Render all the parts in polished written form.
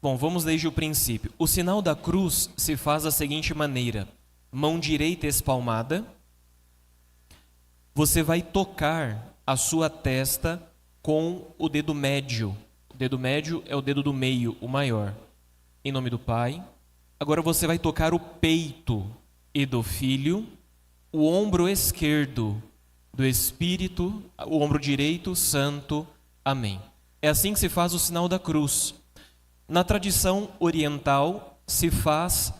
Bom, vamos desde o princípio. O sinal da cruz se faz da seguinte maneira: mão direita espalmada, você vai tocar a sua testa com o dedo médio. O dedo médio é o dedo do meio, o maior. Em nome do Pai. Agora você vai tocar o peito e do Filho, o ombro esquerdo do Espírito, o ombro direito, Santo. Amém. É assim que se faz o sinal da cruz. Na tradição oriental, se faz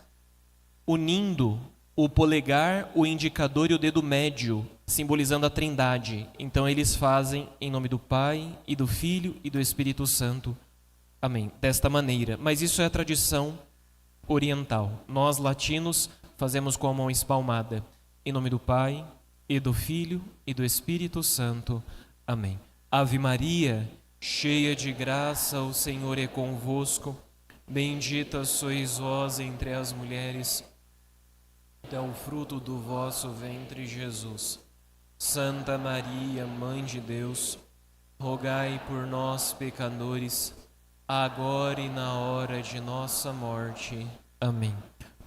unindo o polegar, o indicador e o dedo médio, simbolizando a Trindade. Então eles fazem em nome do Pai e do Filho e do Espírito Santo. Amém. Desta maneira. Mas isso é a tradição oriental. Nós, latinos, fazemos com a mão espalmada. Em nome do Pai e do Filho e do Espírito Santo. Amém. Ave Maria, cheia de graça, o Senhor é convosco. Bendita sois vós entre as mulheres. É o fruto do vosso ventre, Jesus. Santa Maria, Mãe de Deus, rogai por nós, pecadores, agora e na hora de nossa morte. Amém.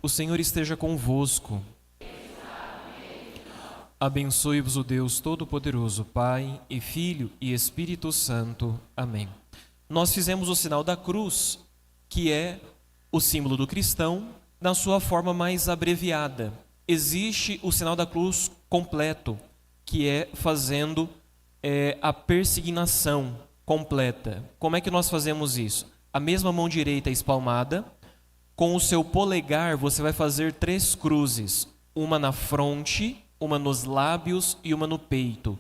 O Senhor esteja convosco. Abençoe-vos o Deus Todo-Poderoso, Pai e Filho e Espírito Santo. Amém. Nós fizemos o sinal da cruz, que é o símbolo do cristão, na sua forma mais abreviada. Existe o sinal da cruz completo, que é fazendo a persignação completa. Como é que nós fazemos isso? A mesma mão direita espalmada, com o seu polegar você vai fazer 3 cruzes, uma na fronte, uma nos lábios e uma no peito,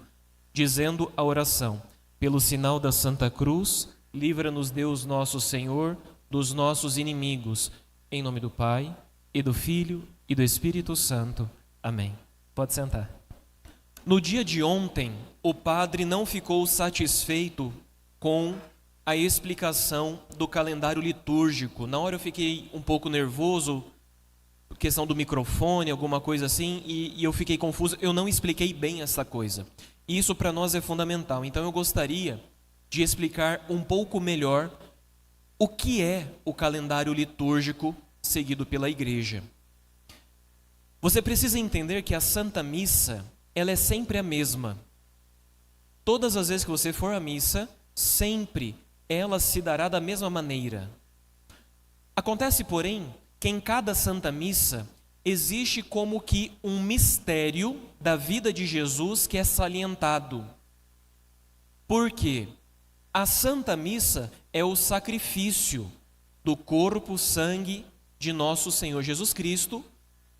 dizendo a oração: pelo sinal da Santa Cruz, livra-nos Deus nosso Senhor dos nossos inimigos. Em nome do Pai, e do Filho, e do Espírito Santo. Amém. Pode sentar. No dia de ontem, o padre não ficou satisfeito com a explicação do calendário litúrgico. Na hora eu fiquei um pouco nervoso, questão do microfone, alguma coisa assim, e eu fiquei confuso. Eu não expliquei bem essa coisa. Isso para nós é fundamental. Então eu gostaria de explicar um pouco melhor o que é o calendário litúrgico seguido pela Igreja. Você precisa entender que a Santa Missa, ela é sempre a mesma. Todas as vezes que você for à missa, sempre ela se dará da mesma maneira. Acontece, porém, que em cada Santa Missa existe como que um mistério da vida de Jesus que é salientado. Por quê? A Santa Missa é o sacrifício do corpo, sangue de nosso Senhor Jesus Cristo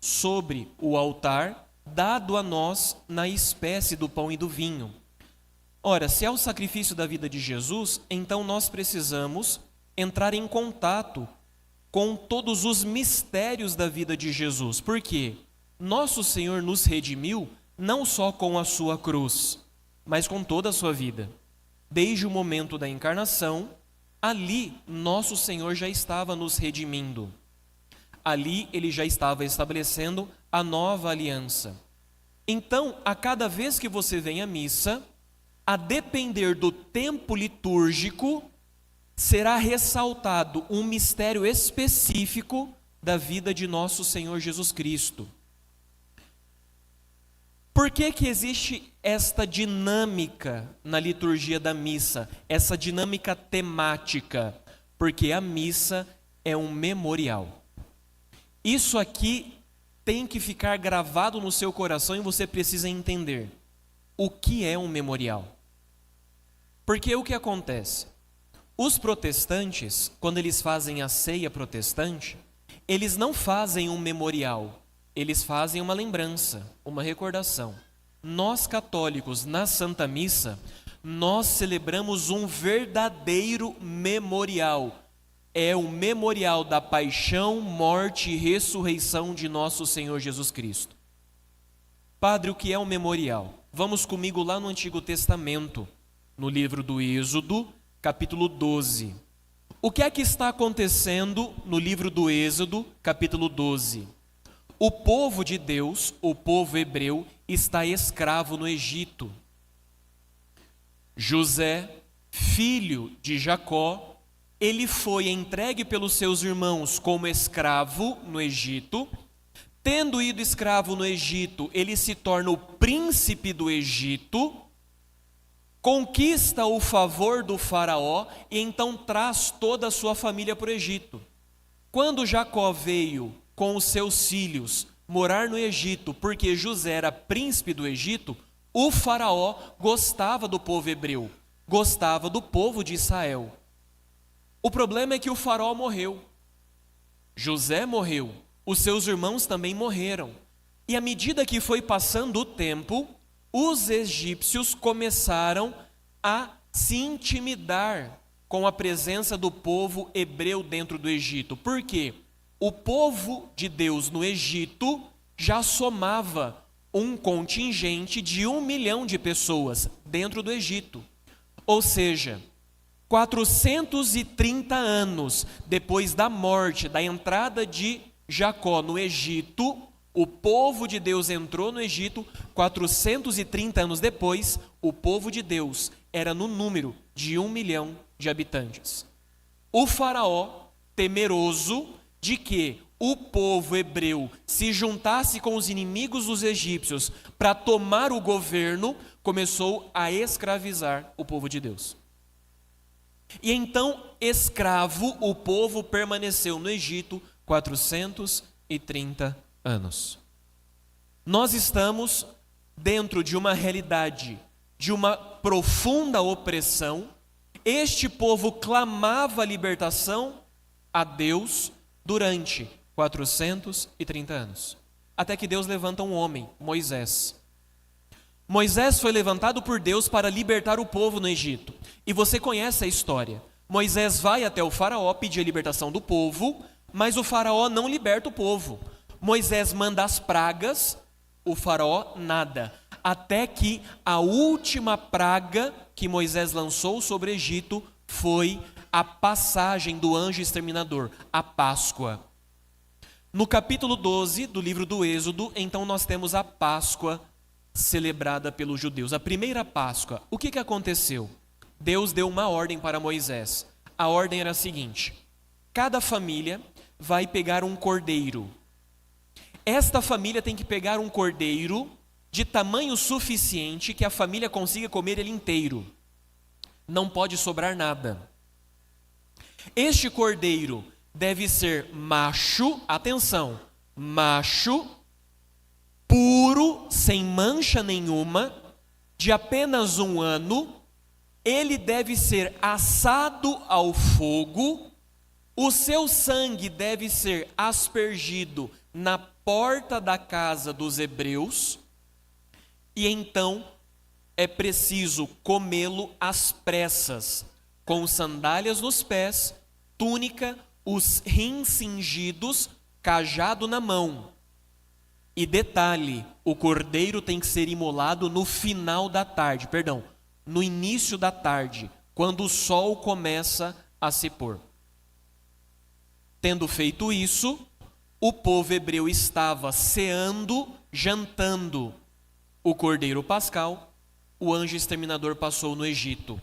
sobre o altar, dado a nós na espécie do pão e do vinho. Ora, se é o sacrifício da vida de Jesus, então nós precisamos entrar em contato com todos os mistérios da vida de Jesus. Por quê? Nosso Senhor nos redimiu não só com a sua cruz, mas com toda a sua vida. Desde o momento da encarnação, ali nosso Senhor já estava nos redimindo. Ali ele já estava estabelecendo a nova aliança. Então, a cada vez que você vem à missa, a depender do tempo litúrgico, será ressaltado um mistério específico da vida de nosso Senhor Jesus Cristo. Por que que existe esta dinâmica na liturgia da missa, essa dinâmica temática? Porque a missa é um memorial. Isso aqui tem que ficar gravado no seu coração e você precisa entender o que é um memorial. Porque o que acontece? Os protestantes, quando eles fazem a ceia protestante, eles não fazem um memorial, eles fazem uma lembrança, uma recordação. Nós católicos, na Santa Missa, nós celebramos um verdadeiro memorial. É o memorial da paixão, morte e ressurreição de nosso Senhor Jesus Cristo. Padre, o que é um memorial? Vamos comigo lá no Antigo Testamento, no livro do Êxodo, capítulo 12. O que é que está acontecendo no livro do Êxodo, capítulo 12? O povo de Deus, o povo hebreu, está escravo no Egito. José, filho de Jacó, ele foi entregue pelos seus irmãos como escravo no Egito. Tendo ido escravo no Egito, ele se torna o príncipe do Egito, conquista o favor do faraó e então traz toda a sua família para o Egito. Quando Jacó veio com os seus filhos morar no Egito, porque José era príncipe do Egito, o faraó gostava do povo hebreu, gostava do povo de Israel. O problema é que o faraó morreu, José morreu, os seus irmãos também morreram. E à medida que foi passando o tempo, os egípcios começaram a se intimidar com a presença do povo hebreu dentro do Egito. Por quê? O povo de Deus no Egito já somava um contingente de 1 milhão de pessoas dentro do Egito. Ou seja, 430 anos depois da morte, da entrada de Jacó no Egito, o povo de Deus entrou no Egito. 430 anos depois, o povo de Deus era no número de 1 milhão de habitantes. O faraó, temeroso de que o povo hebreu se juntasse com os inimigos dos egípcios para tomar o governo, começou a escravizar o povo de Deus. E então, escravo, o povo permaneceu no Egito 430 anos. Nós estamos dentro de uma realidade, de uma profunda opressão. Este povo clamava a libertação a Deus durante 430 anos. Até que Deus levanta um homem, Moisés. Moisés foi levantado por Deus para libertar o povo no Egito. E você conhece a história. Moisés vai até o faraó pedir a libertação do povo, mas o faraó não liberta o povo. Moisés manda as pragas, o faraó nada. Até que a última praga que Moisés lançou sobre o Egito foi a passagem do anjo exterminador, a Páscoa. No capítulo 12 do livro do Êxodo, então nós temos a Páscoa celebrada pelos judeus. A primeira Páscoa, o que aconteceu? Deus deu uma ordem para Moisés. A ordem era a seguinte: cada família vai pegar um cordeiro. Esta família tem que pegar um cordeiro de tamanho suficiente que a família consiga comer ele inteiro. Não pode sobrar nada. Este cordeiro deve ser macho, atenção, macho, puro, sem mancha nenhuma, de apenas 1 ano. Ele deve ser assado ao fogo, o seu sangue deve ser aspergido na porta da casa dos hebreus, e então é preciso comê-lo às pressas, com sandálias nos pés, túnica, os rins cingidos, cajado na mão. E detalhe, o cordeiro tem que ser imolado no final da tarde, no início da tarde, quando o sol começa a se pôr. Tendo feito isso, o povo hebreu estava ceando, jantando o cordeiro pascal. O anjo exterminador passou no Egito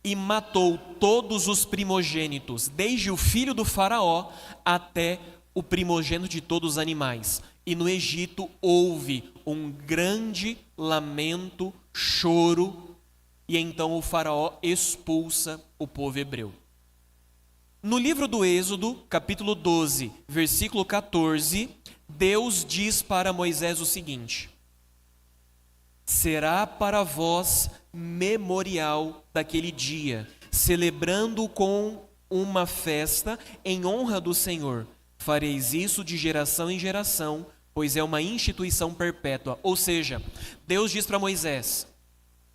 e matou todos os primogênitos, desde o filho do faraó até o primogênito de todos os animais. E no Egito houve um grande lamento, choro, e então o faraó expulsa o povo hebreu. No livro do Êxodo, capítulo 12, versículo 14, Deus diz para Moisés o seguinte: será para vós memorial daquele dia, celebrando com uma festa em honra do Senhor. Fareis isso de geração em geração, pois é uma instituição perpétua. Ou seja, Deus diz para Moisés: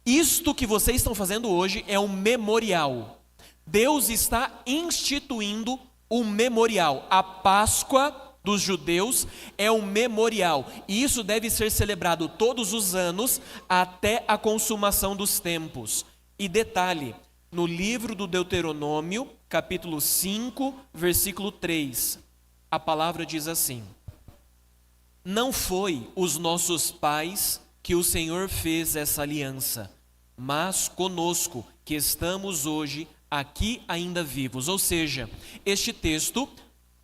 isto que vocês estão fazendo hoje é um memorial. Deus está instituindo um memorial. A Páscoa dos judeus é um memorial, e isso deve ser celebrado todos os anos até a consumação dos tempos. E detalhe, no livro do Deuteronômio, capítulo 5, versículo 3, a palavra diz assim: não foi os nossos pais que o Senhor fez essa aliança, mas conosco, que estamos hoje aqui ainda vivos. Ou seja, este texto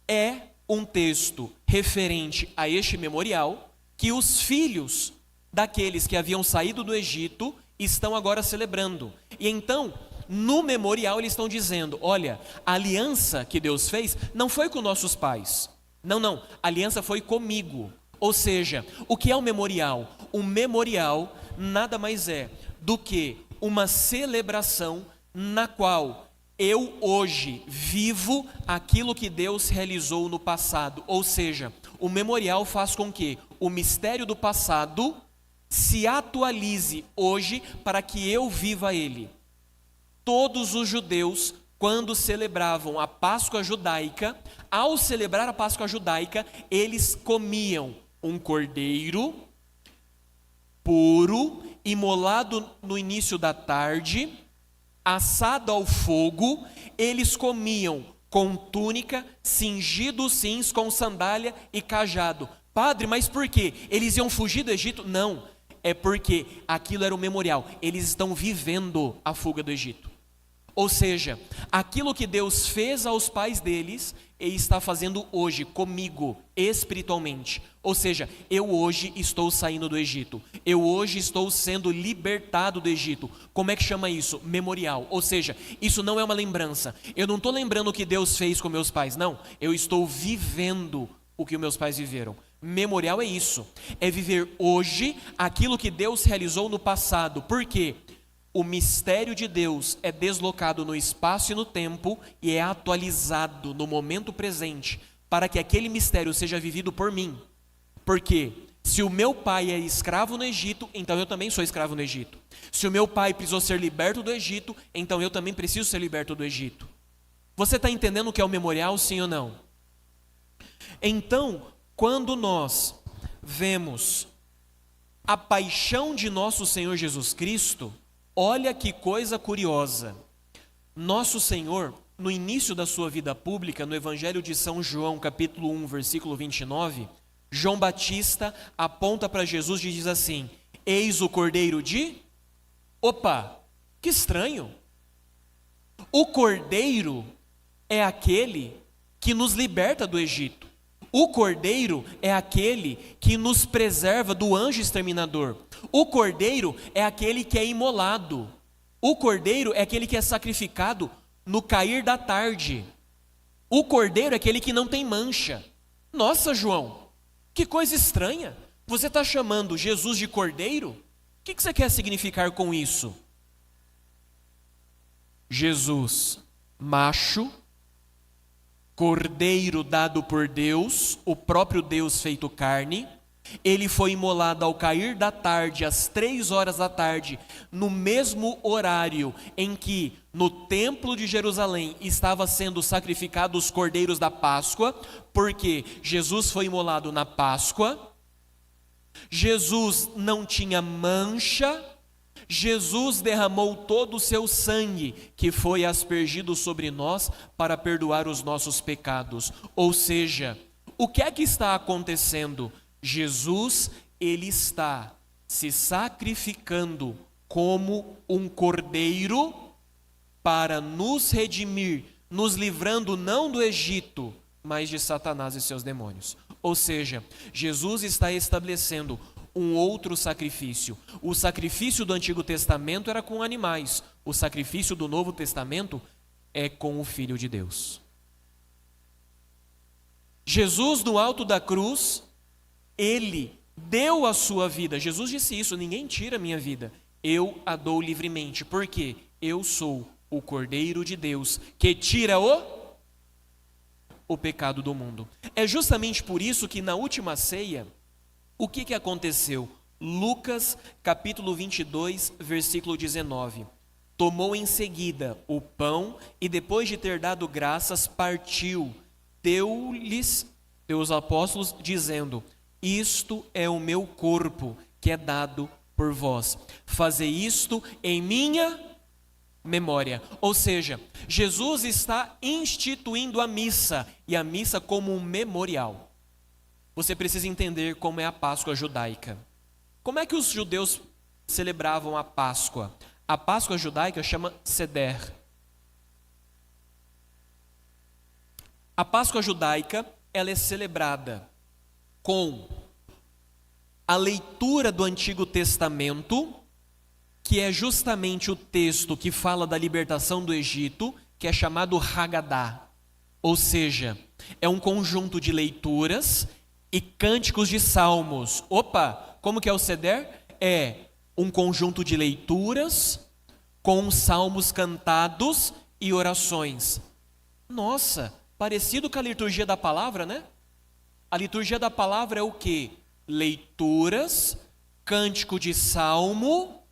é um texto referente a este memorial que os filhos daqueles que haviam saído do Egito estão agora celebrando. E então, no memorial eles estão dizendo, olha, a aliança que Deus fez não foi com nossos pais. Não, a aliança foi comigo. Ou seja, o que é um memorial? Um memorial nada mais é do que uma celebração na qual eu hoje vivo aquilo que Deus realizou no passado. Ou seja, o memorial faz com que o mistério do passado se atualize hoje para que eu viva ele. Todos os judeus, quando celebravam a Páscoa judaica, ao celebrar a Páscoa judaica, eles comiam um cordeiro puro, imolado no início da tarde, assado ao fogo. Eles comiam com túnica, cingidos cins, com sandália e cajado. Padre, mas por quê? Eles iam fugir do Egito? Não, é porque aquilo era um memorial. Eles estão vivendo a fuga do Egito. Ou seja, aquilo que Deus fez aos pais deles, Ele está fazendo hoje comigo, espiritualmente. Ou seja, eu hoje estou saindo do Egito. Eu hoje estou sendo libertado do Egito. Como é que chama isso? Memorial. Ou seja, isso não é uma lembrança. Eu não estou lembrando o que Deus fez com meus pais. Não, eu estou vivendo o que meus pais viveram. Memorial é isso. É viver hoje aquilo que Deus realizou no passado. Por quê? O mistério de Deus é deslocado no espaço e no tempo e é atualizado no momento presente para que aquele mistério seja vivido por mim. Porque se o meu pai é escravo no Egito, então eu também sou escravo no Egito. Se o meu pai precisou ser liberto do Egito, então eu também preciso ser liberto do Egito. Você está entendendo o que é o memorial, sim ou não? Então, quando nós vemos a paixão de nosso Senhor Jesus Cristo, olha que coisa curiosa. Nosso Senhor, no início da sua vida pública, no Evangelho de São João, capítulo 1, versículo 29, João Batista aponta para Jesus e diz assim: eis o cordeiro de... Opa, que estranho. O cordeiro é aquele que nos liberta do Egito. O cordeiro é aquele que nos preserva do anjo exterminador. O cordeiro é aquele que é imolado. O cordeiro é aquele que é sacrificado no cair da tarde. O cordeiro é aquele que não tem mancha. Nossa, João, que coisa estranha. Você está chamando Jesus de cordeiro? O que você quer significar com isso? Jesus, macho, cordeiro dado por Deus, o próprio Deus feito carne. Ele foi imolado ao cair da tarde, às 3 horas da tarde, no mesmo horário em que no templo de Jerusalém estava sendo sacrificados os cordeiros da Páscoa, porque Jesus foi imolado na Páscoa. Jesus não tinha mancha. Jesus derramou todo o seu sangue, que foi aspergido sobre nós para perdoar os nossos pecados. Ou seja, o que é que está acontecendo? Jesus, ele está se sacrificando como um cordeiro para nos redimir, nos livrando não do Egito, mas de Satanás e seus demônios. Ou seja, Jesus está estabelecendo um outro sacrifício. O sacrifício do Antigo Testamento era com animais. O sacrifício do Novo Testamento é com o Filho de Deus. Jesus, no alto da cruz, ele deu a sua vida. Jesus disse isso: ninguém tira a minha vida, eu a dou livremente. Porque eu sou o Cordeiro de Deus que tira o pecado do mundo. É justamente por isso que na última ceia, o que aconteceu? Lucas capítulo 22, versículo 19. Tomou em seguida o pão e depois de ter dado graças, partiu, deu-lhes aos apóstolos, dizendo: isto é o meu corpo que é dado por vós. Fazei isto em minha memória. Ou seja, Jesus está instituindo a missa, e a missa como um memorial. Você precisa entender como é a Páscoa judaica. Como é que os judeus celebravam a Páscoa? A Páscoa judaica chama Seder. A Páscoa judaica, ela é celebrada com a leitura do Antigo Testamento, que é justamente o texto que fala da libertação do Egito, que é chamado Hagadá. Ou seja, é um conjunto de leituras e cânticos de salmos. Opa, como que é o seder? É um conjunto de leituras com salmos cantados e orações. Nossa, parecido com a liturgia da palavra, né? A liturgia da palavra é o quê? Leituras, cântico de salmo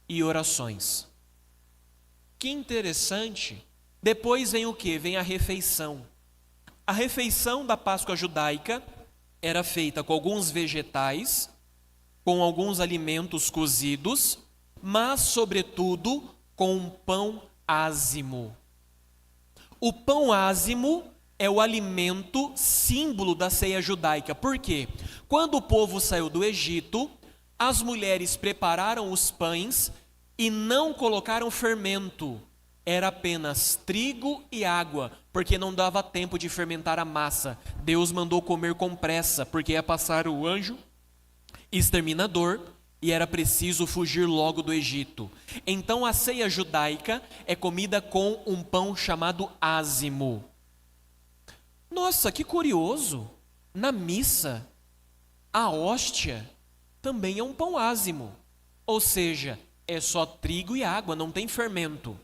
e orações. Que interessante. Depois vem o quê? Vem a refeição. A refeição da Páscoa judaica era feita com alguns vegetais, com alguns alimentos cozidos, mas, sobretudo, com um pão ázimo. O pão ázimo é o alimento símbolo da ceia judaica. Por quê? Quando o povo saiu do Egito, as mulheres prepararam os pães e não colocaram fermento. Era apenas trigo e água, porque não dava tempo de fermentar a massa. Deus mandou comer com pressa, porque ia passar o anjo exterminador e era preciso fugir logo do Egito. Então a ceia judaica é comida com um pão chamado ázimo. Nossa, que curioso! Na missa, a hóstia também é um pão ázimo. Ou seja, é só trigo e água, não tem fermento.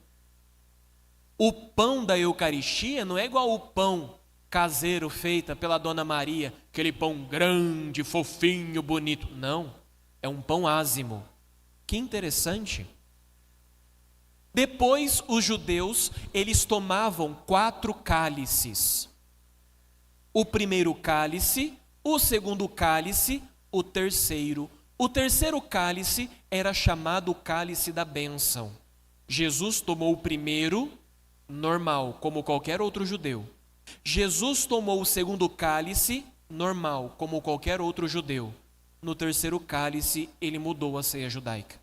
O pão da Eucaristia não é igual o pão caseiro feito pela Dona Maria, aquele pão grande, fofinho, bonito. Não, é um pão ázimo. Que interessante. Depois, os judeus, eles tomavam 4 cálices. O primeiro cálice, o segundo cálice, o terceiro. O terceiro cálice era chamado o cálice da bênção. Jesus tomou o primeiro, normal, como qualquer outro judeu. Jesus tomou o segundo cálice, normal, como qualquer outro judeu. No terceiro cálice, ele mudou a ceia judaica.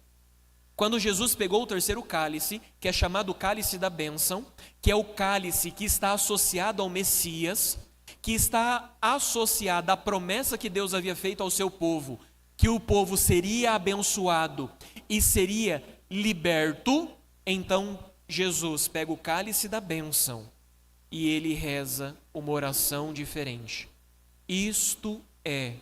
Quando Jesus pegou o terceiro cálice, que é chamado cálice da bênção, que é o cálice que está associado ao Messias, que está associado à promessa que Deus havia feito ao seu povo, que o povo seria abençoado e seria liberto, então Jesus pega o cálice da bênção e ele reza uma oração diferente. Isto é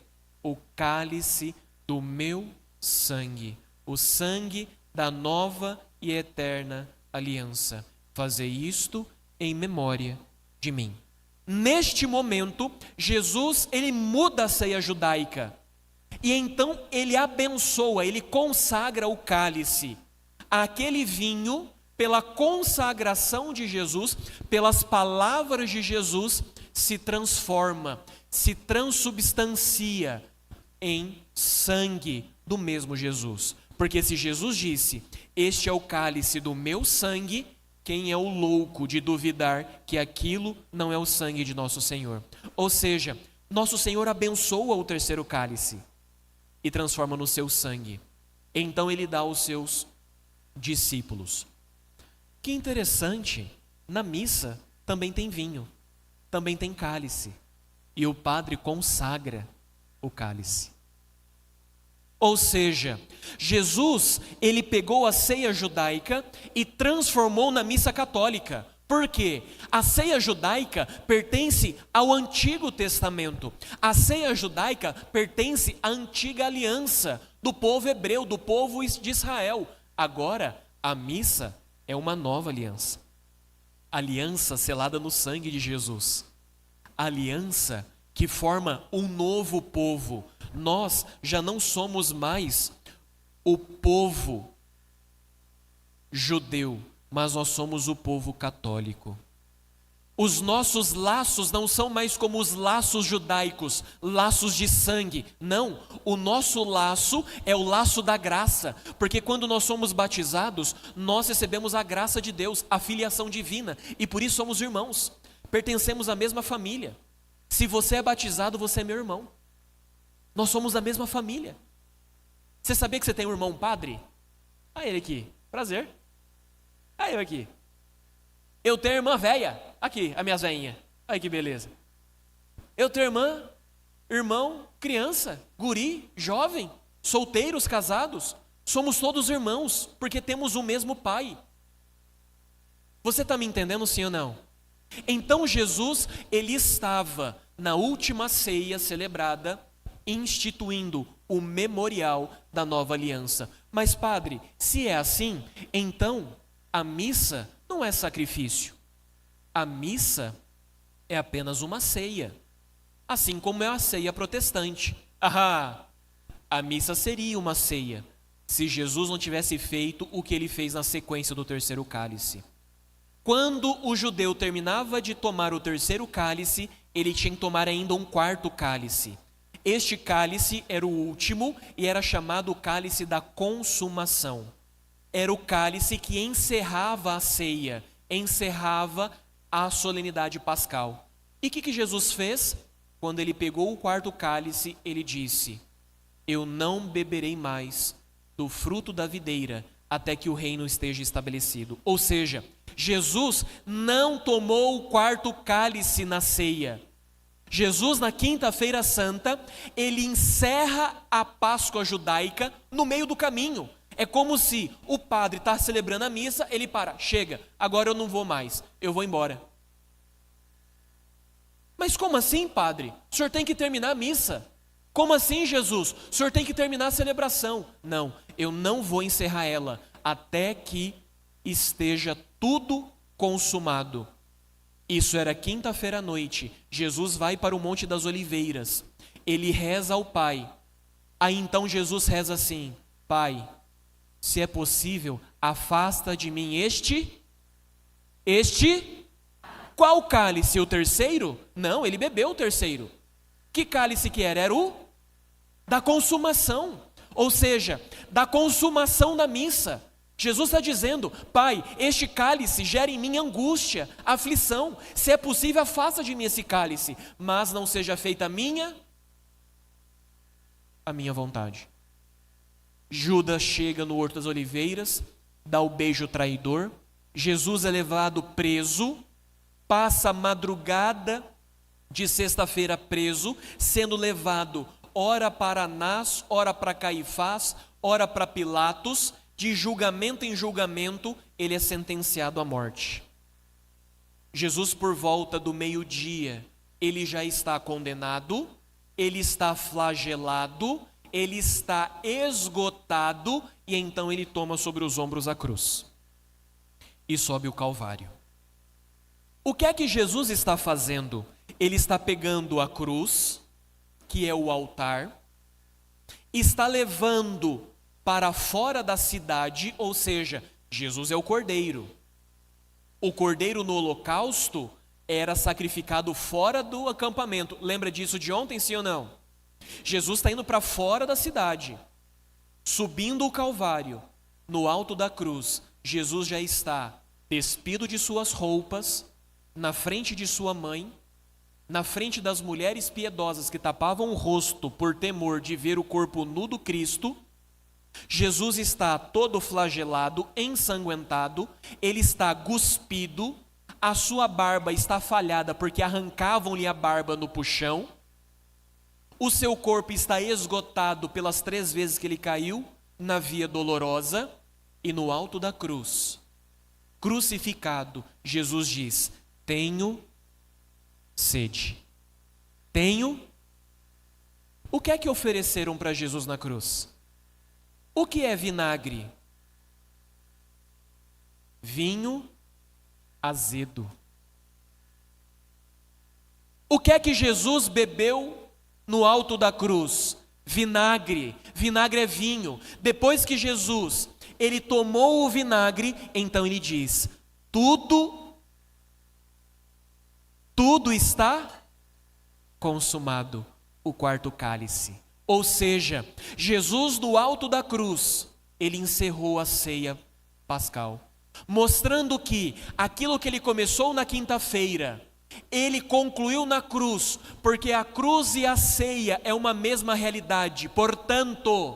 o cálice do meu sangue, o sangue da nova e eterna aliança. Fazei isto em memória de mim. Neste momento, Jesus, ele muda a ceia judaica. E então ele abençoa, ele consagra o cálice. Aquele vinho, pela consagração de Jesus, pelas palavras de Jesus, se transforma, se transubstancia em sangue do mesmo Jesus. Porque se Jesus disse, este é o cálice do meu sangue, quem é o louco de duvidar que aquilo não é o sangue de nosso Senhor? Ou seja, nosso Senhor abençoa o terceiro cálice e transforma no seu sangue. Então ele dá aos seus discípulos. Que interessante, na missa também tem vinho, também tem cálice, e o padre consagra o cálice. Ou seja, Jesus, ele pegou a ceia judaica e transformou na missa católica. Por quê? A ceia judaica pertence ao Antigo Testamento. A ceia judaica pertence à antiga aliança do povo hebreu, do povo de Israel. Agora, a missa é uma nova aliança. Aliança selada no sangue de Jesus. Aliança que forma um novo povo. Nós já não somos mais o povo judeu, mas nós somos o povo católico. Os nossos laços não são mais como os laços judaicos, laços de sangue. Não, o nosso laço é o laço da graça, porque quando nós somos batizados, nós recebemos a graça de Deus, a filiação divina, e por isso somos irmãos, pertencemos à mesma família. Se você é batizado, você é meu irmão. Nós somos da mesma família. Você sabia que você tem um irmão padre? Ah, ele aqui. Prazer. Ah, eu aqui. Eu tenho irmã velha. Aqui, as minhas veinhas. Ai que beleza. Eu tenho irmã, irmão, criança, guri, jovem, solteiros, casados. Somos todos irmãos, porque temos o mesmo Pai. Você está me entendendo, sim ou não? Então Jesus, ele estava na última ceia celebrada, instituindo o memorial da nova aliança. Mas padre, se é assim, então a missa não é sacrifício. A missa é apenas uma ceia, assim como é a ceia protestante. A missa seria uma ceia, se Jesus não tivesse feito o que ele fez na sequência do terceiro cálice. Quando o judeu terminava de tomar o terceiro cálice, ele tinha que tomar ainda um quarto cálice. Este cálice era o último e era chamado o cálice da consumação. Era o cálice que encerrava a ceia, encerrava a solenidade pascal. E o que Jesus fez? Quando ele pegou o quarto cálice, ele disse: eu não beberei mais do fruto da videira até que o reino esteja estabelecido. Ou seja, Jesus não tomou o quarto cálice na ceia. Jesus, na quinta-feira santa, ele encerra a Páscoa judaica no meio do caminho. É como se o padre está celebrando a missa, ele para, chega, agora eu não vou mais, eu vou embora. Mas como assim, padre? O senhor tem que terminar a missa. Como assim, Jesus? O senhor tem que terminar a celebração. Não, eu não vou encerrar ela até que esteja tudo consumado. Isso era quinta-feira à noite. Jesus vai para o Monte das Oliveiras. Ele reza ao Pai. Aí então Jesus reza assim: Pai, se é possível, afasta de mim este. Qual cálice? O terceiro? Não, ele bebeu o terceiro. Que cálice que era? Era o da consumação. Ou seja, da consumação da missa. Jesus está dizendo: Pai, este cálice gera em mim angústia, aflição. Se é possível, afasta de mim esse cálice, mas não seja feita a minha vontade. Judas chega no Horto das Oliveiras, dá o beijo traidor. Jesus é levado preso, passa a madrugada de sexta-feira preso, sendo levado ora para Anás, ora para Caifás, ora para Pilatos. De julgamento em julgamento, ele é sentenciado à morte. Jesus, por volta do meio-dia, ele já está condenado, ele está flagelado, ele está esgotado, e então ele toma sobre os ombros a cruz e sobe o Calvário. O que é que Jesus está fazendo? Ele está pegando a cruz, que é o altar, está levando para fora da cidade, ou seja, Jesus é o cordeiro. O cordeiro no holocausto era sacrificado fora do acampamento. Lembra disso de ontem, sim ou não? Jesus está indo para fora da cidade, subindo o Calvário. No alto da cruz, Jesus já está despido de suas roupas, na frente de sua mãe, na frente das mulheres piedosas que tapavam o rosto por temor de ver o corpo nu do Cristo. Jesus está todo flagelado, ensanguentado, ele está cuspido, a sua barba está falhada porque arrancavam-lhe a barba no puxão, o seu corpo está esgotado pelas 3 vezes que ele caiu na via dolorosa, e no alto da cruz, crucificado, Jesus diz: tenho sede. O que é que ofereceram para Jesus na cruz? O que é vinagre? Vinho azedo. O que é que Jesus bebeu no alto da cruz? Vinagre. Vinagre é vinho. Depois que Jesus, ele tomou o vinagre, então ele diz: tudo está consumado. O quarto cálice. Ou seja, Jesus no alto da cruz, ele encerrou a ceia pascal, mostrando que aquilo que ele começou na quinta-feira, ele concluiu na cruz, porque a cruz e a ceia é uma mesma realidade. Portanto,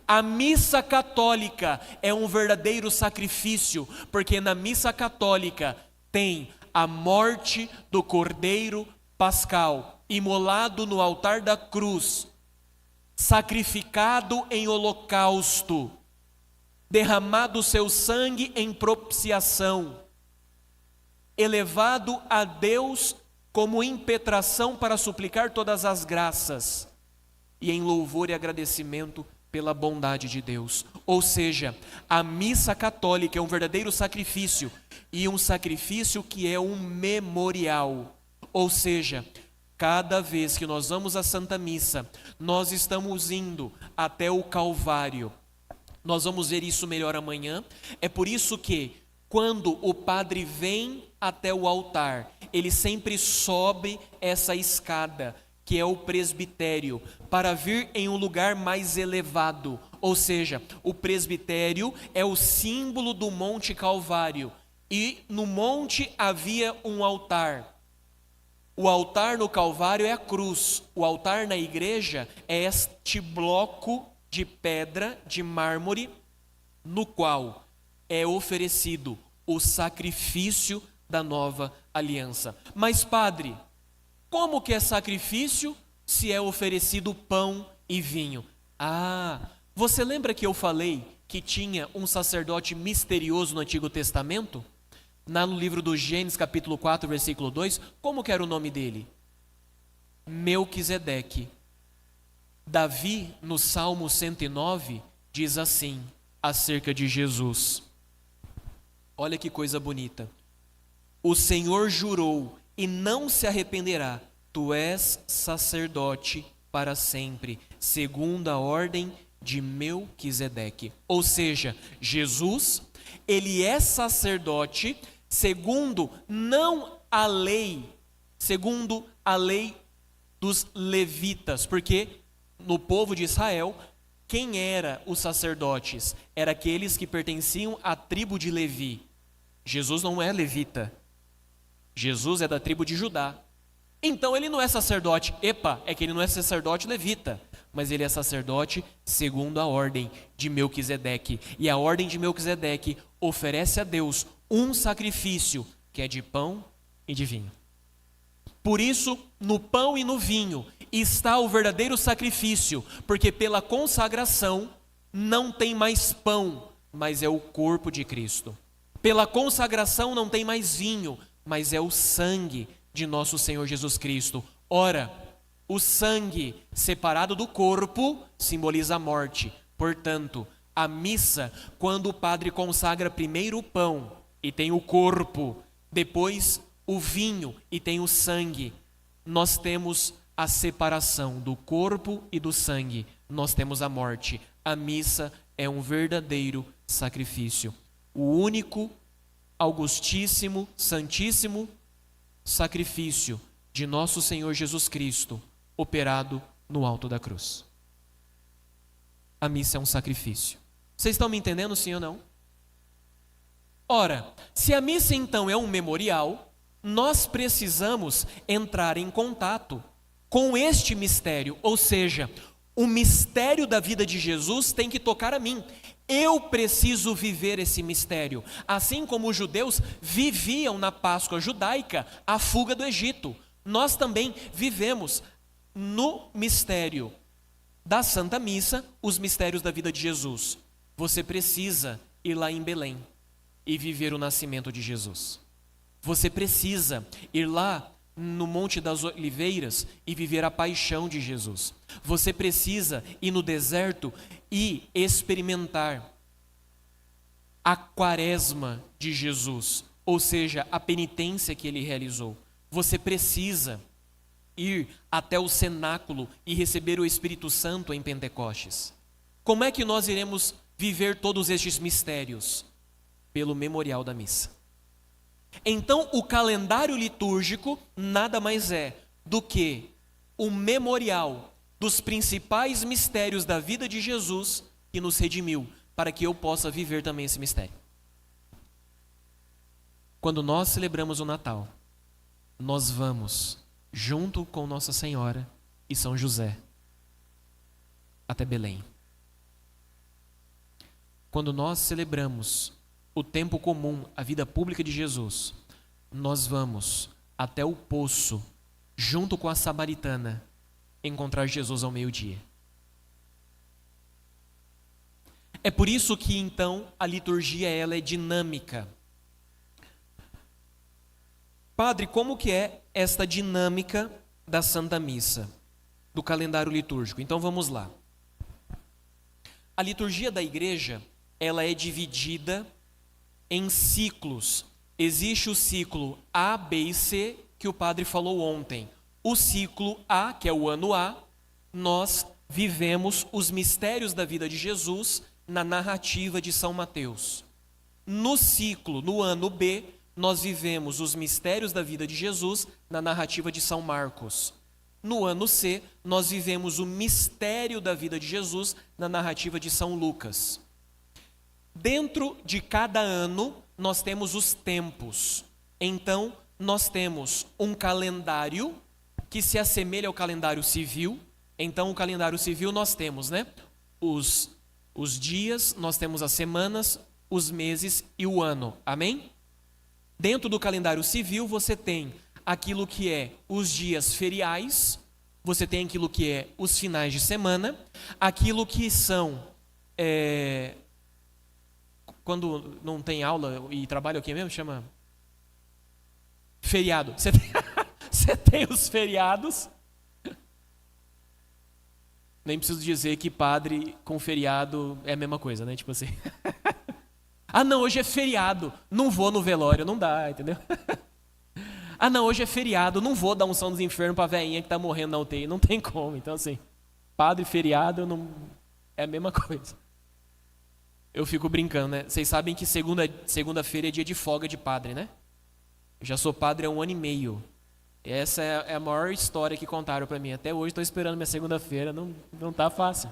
a missa católica é um verdadeiro sacrifício, porque na missa católica tem a morte do Cordeiro Pascal, imolado no altar da cruz, sacrificado em holocausto, derramado seu sangue em propiciação, elevado a Deus como impetração para suplicar todas as graças, e em louvor e agradecimento pela bondade de Deus. Ou seja, a missa católica é um verdadeiro sacrifício, e um sacrifício que é um memorial. Ou seja, cada vez que nós vamos à Santa Missa, nós estamos indo até o Calvário. Nós vamos ver isso melhor amanhã. É por isso que, quando o padre vem até o altar, ele sempre sobe essa escada, que é o presbitério, para vir em um lugar mais elevado. Ou seja, o presbitério é o símbolo do Monte Calvário. E no monte havia um altar. O altar no Calvário é a cruz. O altar na igreja é este bloco de pedra, de mármore, no qual é oferecido o sacrifício da nova aliança. Mas, padre, como que é sacrifício se é oferecido pão e vinho? Você lembra que eu falei que tinha um sacerdote misterioso no Antigo Testamento? No livro do Gênesis, capítulo 4, versículo 2, como que era o nome dele? Melquisedeque. Davi, no Salmo 109, diz assim, acerca de Jesus. Olha que coisa bonita. O Senhor jurou e não se arrependerá. Tu és sacerdote para sempre, segundo a ordem de Melquisedeque. Ou seja, Jesus, ele é sacerdote segundo não a lei, segundo a lei dos levitas, porque no povo de Israel, quem eram os sacerdotes? Eram aqueles que pertenciam à tribo de Levi. Jesus não é levita. Jesus é da tribo de Judá. Então ele não é sacerdote. É que ele não é sacerdote levita, mas ele é sacerdote segundo a ordem de Melquisedeque. E a ordem de Melquisedeque oferece a Deus um sacrifício que é de pão e de vinho. Por isso, no pão e no vinho está o verdadeiro sacrifício, porque pela consagração não tem mais pão, mas é o corpo de Cristo. Pela consagração não tem mais vinho, mas é o sangue de nosso Senhor Jesus Cristo. Ora, o sangue separado do corpo simboliza a morte. Portanto, a missa, quando o padre consagra primeiro o pão e tem o corpo, depois o vinho e tem o sangue, nós temos a separação do corpo e do sangue, nós temos a morte. A missa é um verdadeiro sacrifício. O único, augustíssimo, santíssimo sacrifício de nosso Senhor Jesus Cristo, operado no alto da cruz. A missa é um sacrifício. Vocês estão me entendendo, sim ou não? Ora, se a missa então é um memorial, nós precisamos entrar em contato com este mistério, ou seja, o mistério da vida de Jesus tem que tocar a mim. Eu preciso viver esse mistério, assim como os judeus viviam na Páscoa judaica a fuga do Egito. Nós também vivemos no mistério da Santa Missa os mistérios da vida de Jesus. Você precisa ir lá em Belém e viver o nascimento de Jesus. Você precisa ir lá no Monte das Oliveiras e viver a paixão de Jesus. Você precisa ir no deserto e experimentar a quaresma de Jesus, ou seja, a penitência que ele realizou. Você precisa ir até o cenáculo e receber o Espírito Santo em Pentecostes. Como é que nós iremos viver todos estes mistérios? Pelo memorial da missa. Então, o calendário litúrgico nada mais é do que o memorial dos principais mistérios da vida de Jesus que nos redimiu, para que eu possa viver também esse mistério. Quando nós celebramos o Natal, nós vamos, junto com Nossa Senhora e São José, até Belém. Quando nós celebramos o tempo comum, a vida pública de Jesus, nós vamos até o poço, junto com a samaritana, encontrar Jesus ao meio-dia. É por isso que, então, a liturgia ela é dinâmica. Padre, como que é esta dinâmica da Santa Missa, do calendário litúrgico? Então vamos lá. A liturgia da igreja, ela é dividida em ciclos. Existe o ciclo A, B e C, que o padre falou ontem. O ciclo A, que é o ano A, nós vivemos os mistérios da vida de Jesus na narrativa de São Mateus. No ciclo, no ano B, nós vivemos os mistérios da vida de Jesus na narrativa de São Marcos. No ano C, nós vivemos o mistério da vida de Jesus na narrativa de São Lucas. Dentro de cada ano, nós temos os tempos. Então, nós temos um calendário que se assemelha ao calendário civil. Então, o calendário civil nós temos, né? Os dias, nós temos as semanas, os meses e o ano. Amém? Dentro do calendário civil, você tem aquilo que é os dias feriais, você tem aquilo que é os finais de semana, aquilo que são, quando não tem aula e trabalho aqui mesmo, chama feriado. Você tem os feriados. Nem preciso dizer que padre com feriado é a mesma coisa, né? Tipo assim... Ah, não, hoje é feriado, não vou no velório, não dá, entendeu? Ah, não, hoje é feriado, não vou dar unção dos infernos pra velhinha que tá morrendo na UTI, não tem como. Então, assim, padre feriado não é a mesma coisa. Eu fico brincando, né? Vocês sabem que segunda-feira é dia de folga de padre, né? Eu já sou padre há 1 ano e meio. Essa é a maior história que contaram pra mim. Até hoje estou esperando minha segunda-feira, não tá fácil.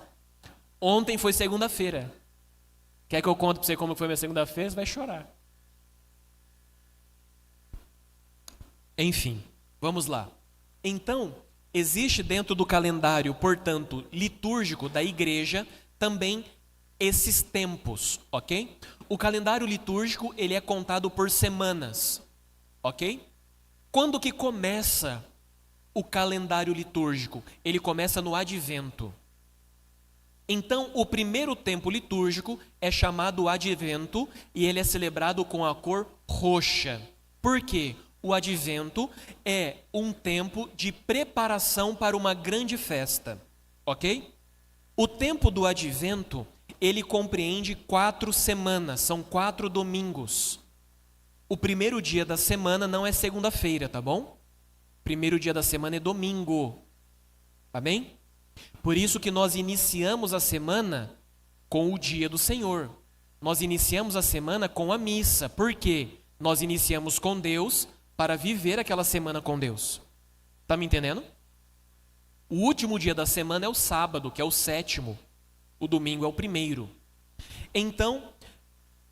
Ontem foi segunda-feira. Quer que eu conte para você como foi minha segunda-feira? Você vai chorar. Enfim, vamos lá. Então, existe dentro do calendário, portanto, litúrgico da igreja, também esses tempos, ok? O calendário litúrgico, ele é contado por semanas, ok? Quando que começa o calendário litúrgico? Ele começa no Advento. Então, o primeiro tempo litúrgico é chamado Advento e ele é celebrado com a cor roxa. Por quê? O Advento é um tempo de preparação para uma grande festa, ok? O tempo do Advento, ele compreende 4 semanas, são 4 domingos. O primeiro dia da semana não é segunda-feira, tá bom? O primeiro dia da semana é domingo, tá bem? Por isso que nós iniciamos a semana com o dia do Senhor. Nós iniciamos a semana com a missa. Por quê? Nós iniciamos com Deus para viver aquela semana com Deus. Tá me entendendo? O último dia da semana é o sábado, que é o 7º. O domingo é o 1º. Então,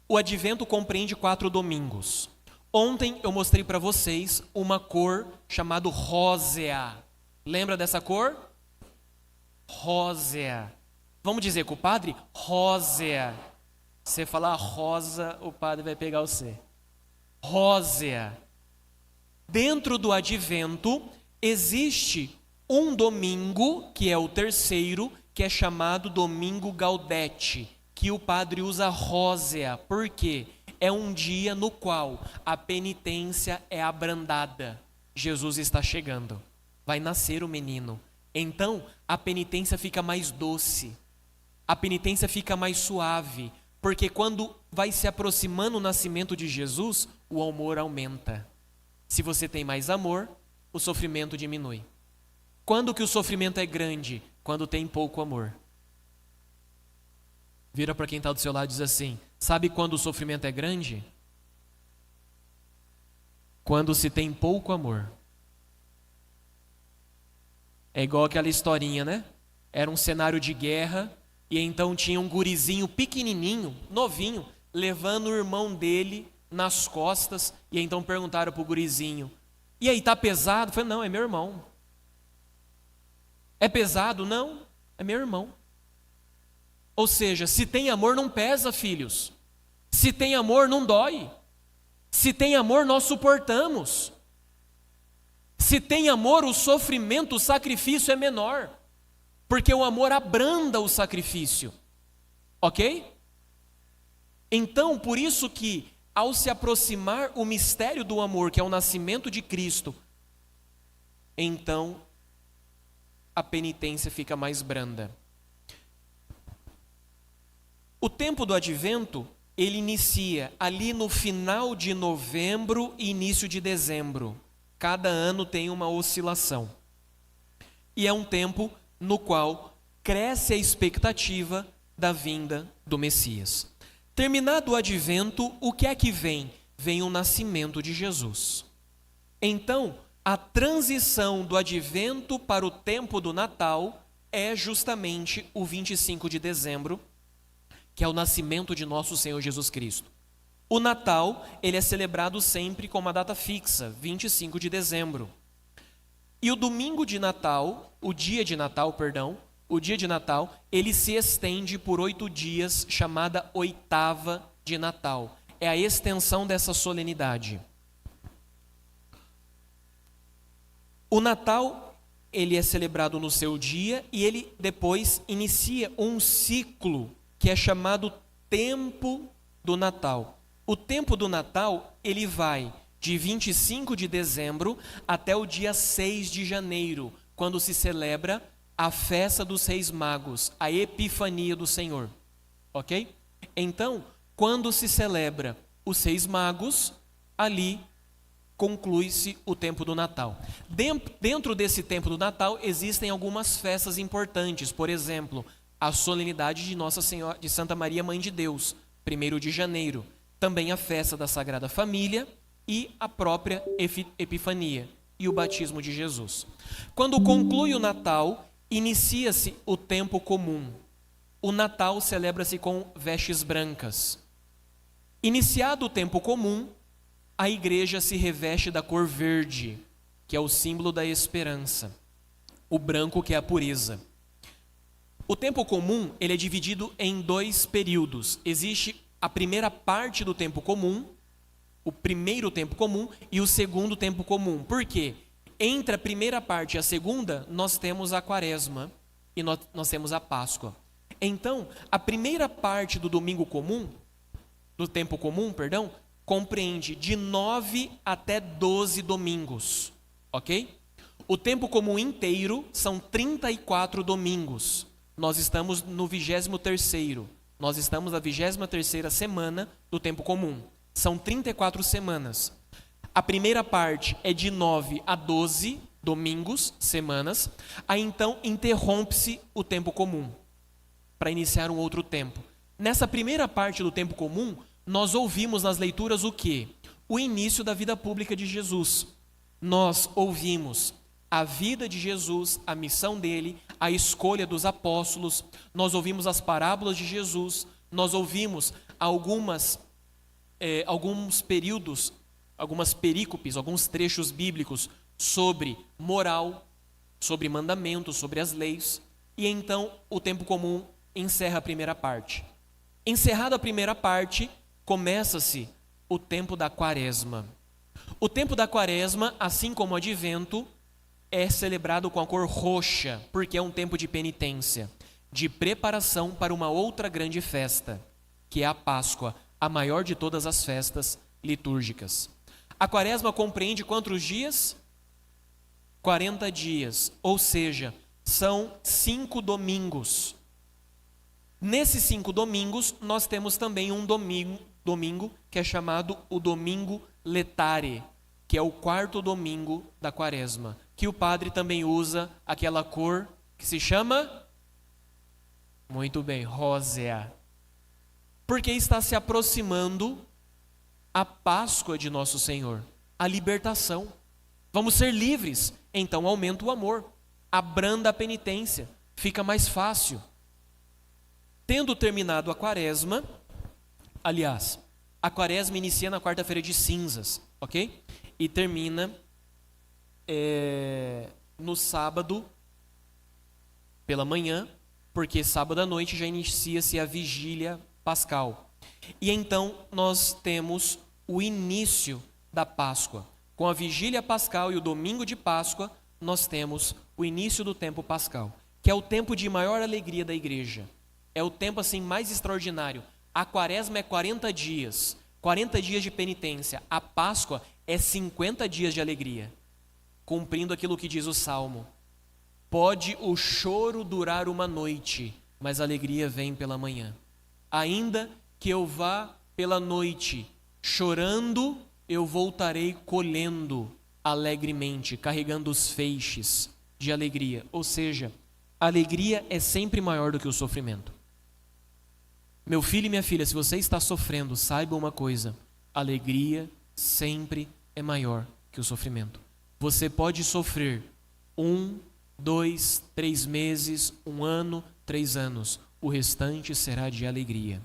o Advento compreende 4 domingos. Ontem eu mostrei para vocês uma cor chamada rósea. Lembra dessa cor? Rósea. Vamos dizer com o padre? Rósea. Você falar rosa, o padre vai pegar o C. Rósea. Dentro do Advento, existe um domingo, que é o 3º, que é chamado Domingo Gaudete, que o padre usa rósea. Por quê? É um dia no qual a penitência é abrandada. Jesus está chegando. Vai nascer o menino. Então, a penitência fica mais doce, a penitência fica mais suave, porque quando vai se aproximando o nascimento de Jesus, o amor aumenta. Se você tem mais amor, o sofrimento diminui. Quando que o sofrimento é grande? Quando tem pouco amor. Vira para quem está do seu lado e diz assim: sabe quando o sofrimento é grande? Quando se tem pouco amor. É igual aquela historinha, né? Era um cenário de guerra e então tinha um gurizinho pequenininho, novinho, levando o irmão dele nas costas. E então perguntaram pro gurizinho: e aí, tá pesado? Eu falei: não, é meu irmão. É pesado? Não, é meu irmão. Ou seja, se tem amor não pesa, filhos. Se tem amor não dói. Se tem amor, nós suportamos. Se tem amor, o sofrimento, o sacrifício é menor. Porque o amor abranda o sacrifício. Ok? Então, por isso que, ao se aproximar o mistério do amor, que é o nascimento de Cristo, então a penitência fica mais branda. O tempo do advento, ele inicia ali no final de novembro e início de dezembro. Cada ano tem uma oscilação. E é um tempo no qual cresce a expectativa da vinda do Messias. Terminado o advento, o que é que vem? Vem o nascimento de Jesus. Então, a transição do advento para o tempo do Natal é justamente o 25 de dezembro, que é o nascimento de nosso Senhor Jesus Cristo. O Natal, ele é celebrado sempre com uma data fixa, 25 de dezembro. E o domingo de Natal, o dia de Natal, ele se estende por 8 dias, chamada oitava de Natal. É a extensão dessa solenidade. O Natal, ele é celebrado no seu dia e ele depois inicia um ciclo que é chamado Tempo do Natal. O tempo do Natal, ele vai de 25 de dezembro até o dia 6 de janeiro, quando se celebra a festa dos Reis Magos, a Epifania do Senhor. Ok? Então, quando se celebra os Reis Magos, ali conclui-se o tempo do Natal. Dentro desse tempo do Natal, existem algumas festas importantes. Por exemplo, a solenidade de Nossa Senhora de Santa Maria, Mãe de Deus, 1º de janeiro. Também a festa da Sagrada Família e a própria Epifania e o batismo de Jesus. Quando conclui o Natal, inicia-se o tempo comum. O Natal celebra-se com vestes brancas. Iniciado o tempo comum, a igreja se reveste da cor verde, que é o símbolo da esperança. O branco, que é a pureza. O tempo comum, ele é dividido em 2 períodos. Existe a primeira parte do tempo comum, o primeiro tempo comum e o segundo tempo comum. Por quê? Entre a primeira parte e a segunda, nós temos a Quaresma e nós temos a Páscoa. Então, a primeira parte do domingo comum, do tempo comum, compreende de 9 até 12 domingos, ok? O tempo comum inteiro são 34 domingos. Nós estamos no 23º. Nós estamos na 23ª semana do tempo comum. São 34 semanas. A primeira parte é de 9 a 12 domingos, semanas. Aí então interrompe-se o tempo comum para iniciar um outro tempo. Nessa primeira parte do tempo comum, nós ouvimos nas leituras o quê? O início da vida pública de Jesus. Nós ouvimos a vida de Jesus, a missão dele, a escolha dos apóstolos. Nós ouvimos as parábolas de Jesus. Nós ouvimos alguns períodos, algumas perícopes, alguns trechos bíblicos sobre moral, sobre mandamentos, sobre as leis. E então o tempo comum encerra a primeira parte. Encerrada a primeira parte, começa-se o tempo da Quaresma. O tempo da Quaresma, assim como o Advento, é celebrado com a cor roxa, porque é um tempo de penitência, de preparação para uma outra grande festa, que é a Páscoa, a maior de todas as festas litúrgicas. A Quaresma compreende quantos dias? 40 dias, ou seja, são 5 domingos. Nesses 5 domingos, nós temos também um domingo que é chamado o Domingo Letare, que é o 4º domingo da Quaresma, que o padre também usa aquela cor que se chama, muito bem, rósea, porque está se aproximando a Páscoa de Nosso Senhor, a libertação. Vamos ser livres, então aumenta o amor, abranda a penitência, fica mais fácil. Tendo terminado a Quaresma, aliás, a Quaresma inicia na quarta-feira de cinzas, ok? E termina no sábado pela manhã, porque sábado à noite já inicia-se a vigília pascal. E então nós temos o início da Páscoa. Com a vigília pascal e o domingo de Páscoa, nós temos o início do tempo pascal, que é o tempo de maior alegria da igreja. É o tempo assim mais extraordinário. A quaresma é 40 dias, 40 dias de penitência. A Páscoa é 50 dias de alegria, cumprindo aquilo que diz o Salmo. Pode o choro durar uma noite, mas a alegria vem pela manhã. Ainda que eu vá pela noite chorando, eu voltarei colhendo alegremente, carregando os feixes de alegria. Ou seja, a alegria é sempre maior do que o sofrimento. Meu filho e minha filha, se você está sofrendo, saiba uma coisa: a alegria sempre é maior que o sofrimento. Você pode sofrer 1, 2, 3 meses, 1 ano, 3 anos. O restante será de alegria.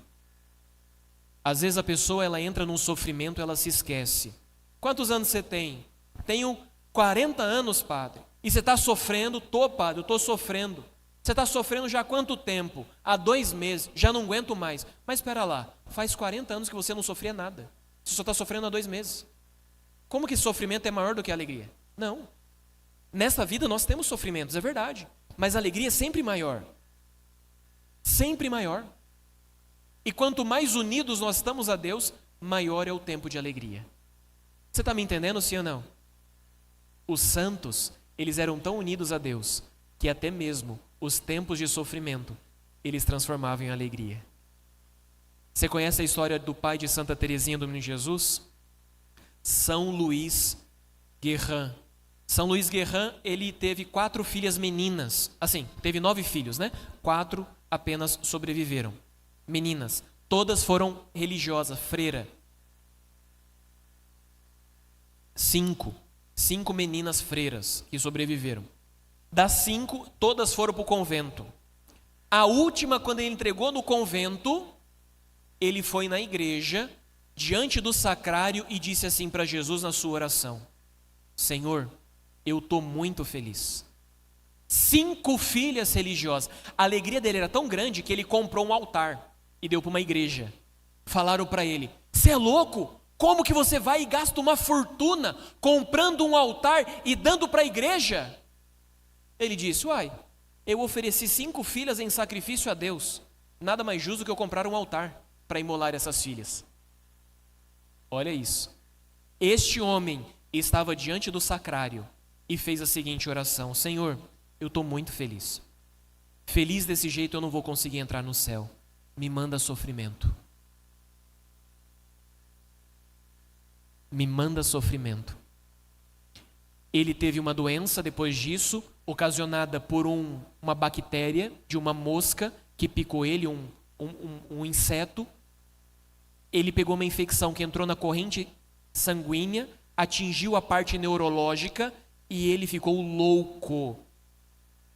Às vezes a pessoa ela entra num sofrimento, ela se esquece. Quantos anos você tem? Tenho 40 anos, padre. E você está sofrendo? Tô, padre, eu estou sofrendo. Você está sofrendo já há quanto tempo? Há 2 meses, já não aguento mais. Mas espera lá, faz 40 anos que você não sofria nada. Você só está sofrendo há 2 meses. Como que sofrimento é maior do que a alegria? Não. Nessa vida nós temos sofrimentos, é verdade. Mas a alegria é sempre maior. Sempre maior. E quanto mais unidos nós estamos a Deus, maior é o tempo de alegria. Você está me entendendo, sim ou não? Os santos, eles eram tão unidos a Deus, que até mesmo os tempos de sofrimento, eles transformavam em alegria. Você conhece a história do pai de Santa Teresinha do Menino Jesus? São Luís Guérin. São Luís Guérin, ele teve 4 filhas meninas. Assim, teve 9 filhos, né? 4 apenas sobreviveram. Meninas. Todas foram religiosas, freira. 5 meninas freiras que sobreviveram. Das 5, todas foram para o convento. A última, quando ele entregou no convento, ele foi na igreja, diante do sacrário, e disse assim para Jesus na sua oração: Senhor, eu estou muito feliz. 5 filhas religiosas. A alegria dele era tão grande que ele comprou um altar e deu para uma igreja. Falaram para ele: você é louco? Como que você vai e gasta uma fortuna comprando um altar e dando para a igreja? Ele disse: uai, eu ofereci 5 filhas em sacrifício a Deus. Nada mais justo do que eu comprar um altar para imolar essas filhas. Olha isso. Este homem estava diante do sacrário e fez a seguinte oração: Senhor, eu estou muito feliz. Feliz desse jeito eu não vou conseguir entrar no céu. Me manda sofrimento. Me manda sofrimento. Ele teve uma doença depois disso, ocasionada por uma bactéria de uma mosca que picou ele, um inseto. Ele pegou uma infecção que entrou na corrente sanguínea, atingiu a parte neurológica e ele ficou louco.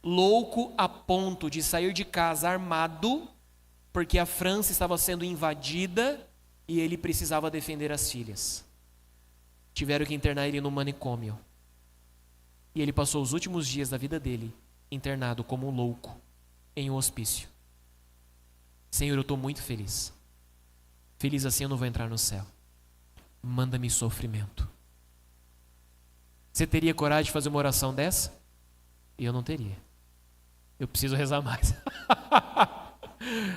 Louco a ponto de sair de casa armado, porque a França estava sendo invadida e ele precisava defender as filhas. Tiveram que internar ele no manicômio. E ele passou os últimos dias da vida dele internado como um louco em um hospício. Senhor, eu estou muito feliz. Feliz assim eu não vou entrar no céu. Manda-me sofrimento. Você teria coragem de fazer uma oração dessa? Eu não teria. Eu preciso rezar mais.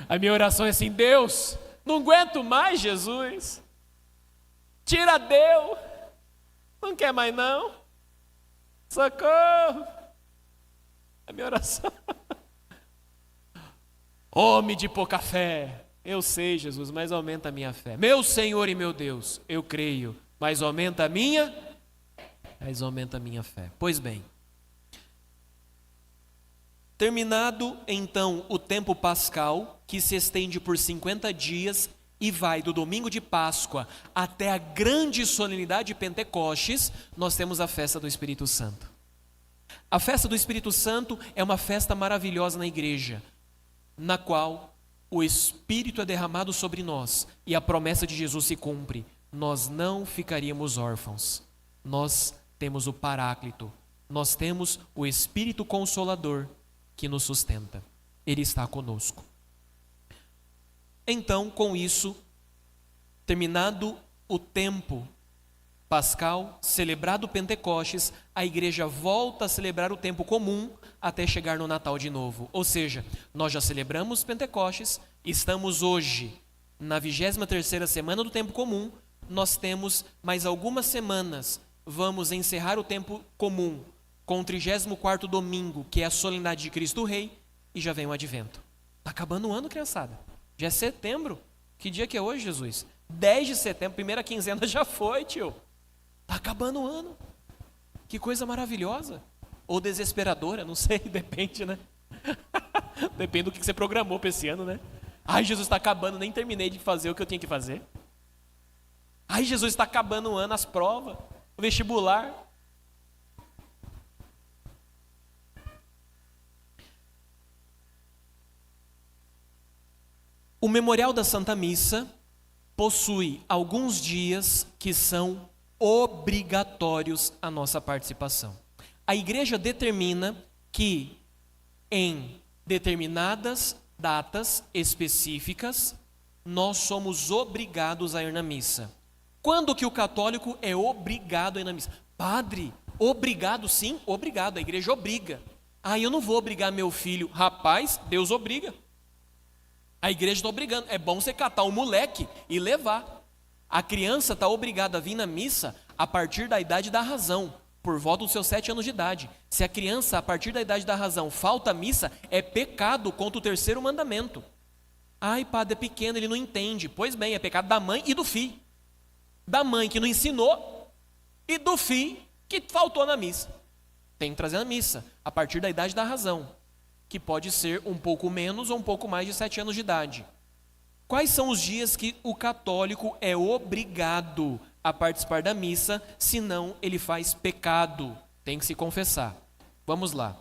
A minha oração é assim: Deus, não aguento mais, Jesus. Tira Deus. Não quer mais não. Socorro. A minha oração. Homem de pouca fé. Eu sei, Jesus, mas aumenta a minha fé. Meu Senhor e meu Deus, eu creio, mas aumenta a minha fé. Pois bem, terminado então o tempo pascal, que se estende por 50 dias e vai do domingo de Páscoa até a grande solenidade de Pentecostes, nós temos a festa do Espírito Santo. A festa do Espírito Santo é uma festa maravilhosa na igreja, na qual o Espírito é derramado sobre nós e a promessa de Jesus se cumpre. Nós não ficaríamos órfãos. Nós temos o Paráclito. Nós temos o Espírito Consolador que nos sustenta. Ele está conosco. Então, com isso, terminado o tempo pascal, celebrado o Pentecostes, a igreja volta a celebrar o tempo comum até chegar no Natal de novo. Ou seja, nós já celebramos Pentecostes, estamos hoje na 23ª semana do tempo comum, nós temos mais algumas semanas, vamos encerrar o tempo comum com o 34º domingo, que é a solenidade de Cristo Rei, e já vem o Advento. Está acabando o ano, criançada. Já é setembro. Que dia que é hoje, Jesus? 10 de setembro, primeira quinzena já foi, tio. Está acabando o ano. Que coisa maravilhosa. Ou desesperadora, não sei, depende, né? Depende do que você programou para esse ano, né? Ai, Jesus, está acabando, nem terminei de fazer o que eu tinha que fazer. Ai, Jesus, está acabando o ano, as provas, o vestibular. O Memorial da Santa Missa possui alguns dias que são obrigatórios a nossa participação. A igreja determina que em determinadas datas específicas nós somos obrigados a ir na missa. Quando que o católico é obrigado a ir na missa? Padre, obrigado? Sim, obrigado, a igreja obriga. Ah, eu não vou obrigar meu filho. Rapaz, Deus obriga. A igreja está obrigando. É bom você catar o moleque e levar. A criança está obrigada a vir na missa a partir da idade da razão, por volta dos seus 7 anos de idade. Se a criança, a partir da idade da razão, falta a missa, é pecado contra o 3º mandamento. Ai, padre, é pequeno, ele não entende. Pois bem, é pecado da mãe e do filho. Da mãe que não ensinou e do filho que faltou na missa. Tem que trazer na missa, a partir da idade da razão, que pode ser um pouco menos ou um pouco mais de 7 anos de idade. Quais são os dias que o católico é obrigado a participar da missa, senão ele faz pecado? Tem que se confessar. Vamos lá.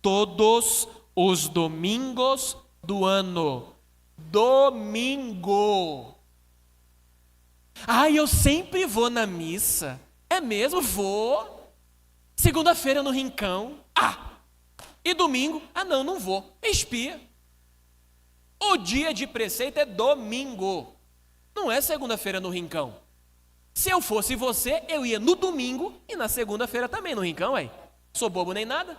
Todos os domingos do ano. Domingo. Ah, eu sempre vou na missa. É mesmo? Vou. Segunda-feira no Rincão. E domingo? Ah, não vou. Espia. O dia de preceito é domingo. Não é segunda-feira no Rincão. Se eu fosse você, eu ia no domingo e na segunda-feira também no Rincão, aí. Sou bobo nem nada.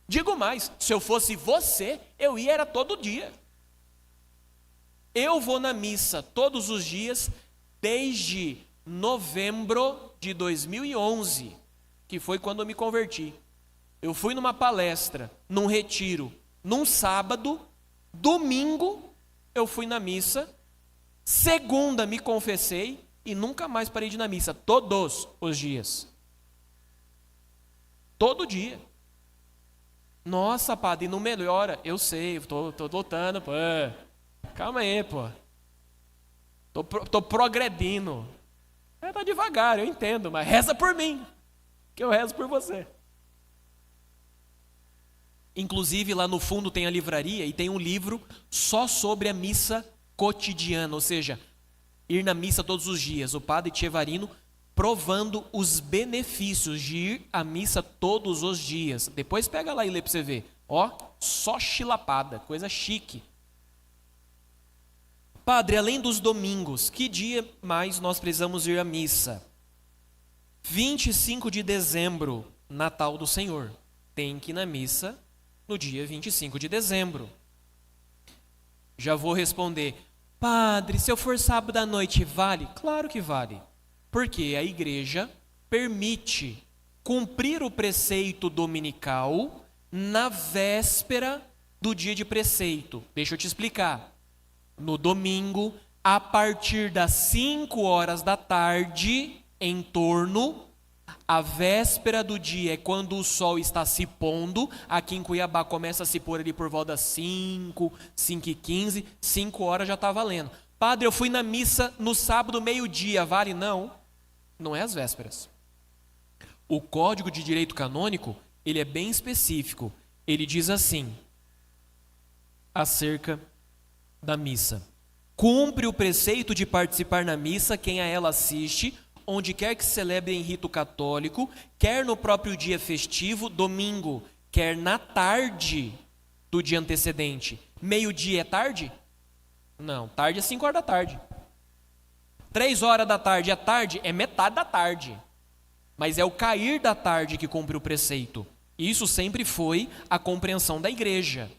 Digo mais, se eu fosse você, eu ia era todo dia. Eu vou na missa todos os dias desde novembro de 2011, que foi quando eu me converti. Eu fui numa palestra, num retiro, num sábado, domingo eu fui na missa, segunda me confessei e nunca mais parei de ir na missa, todos os dias. Todo dia. Nossa, padre, não melhora. Eu sei, tô lutando, pô. Calma aí, pô. Tô progredindo. Tá devagar, eu entendo, mas reza por mim, que eu rezo por você. Inclusive, lá no fundo tem a livraria e tem um livro só sobre a missa cotidiana, ou seja, ir na missa todos os dias. O padre Tchevarino provando os benefícios de ir à missa todos os dias. Depois pega lá e lê para você ver. Ó, só chilapada, coisa chique. Padre, além dos domingos, que dia mais nós precisamos ir à missa? 25 de dezembro, Natal do Senhor. Tem que ir na missa no dia 25 de dezembro. Já vou responder, padre, se eu for sábado à noite, vale? Claro que vale, porque a igreja permite cumprir o preceito dominical na véspera do dia de preceito. Deixa eu te explicar. No domingo, a partir das 5 horas da tarde, em torno, a véspera do dia é quando o sol está se pondo. Aqui em Cuiabá começa a se pôr ali por volta das 5, 5h15, 5 horas já está valendo. Padre, eu fui na missa no sábado meio-dia, vale? Não, não é as vésperas. O Código de Direito Canônico, ele é bem específico. Ele diz assim, acerca da missa: cumpre o preceito de participar na missa quem a ela assiste, onde quer que celebre em rito católico, quer no próprio dia festivo, domingo, quer na tarde do dia antecedente. Meio-dia é tarde? Não, tarde é 5 horas da tarde. 3 horas da tarde, a tarde é metade da tarde. Mas é o cair da tarde que cumpre o preceito. Isso sempre foi a compreensão da igreja.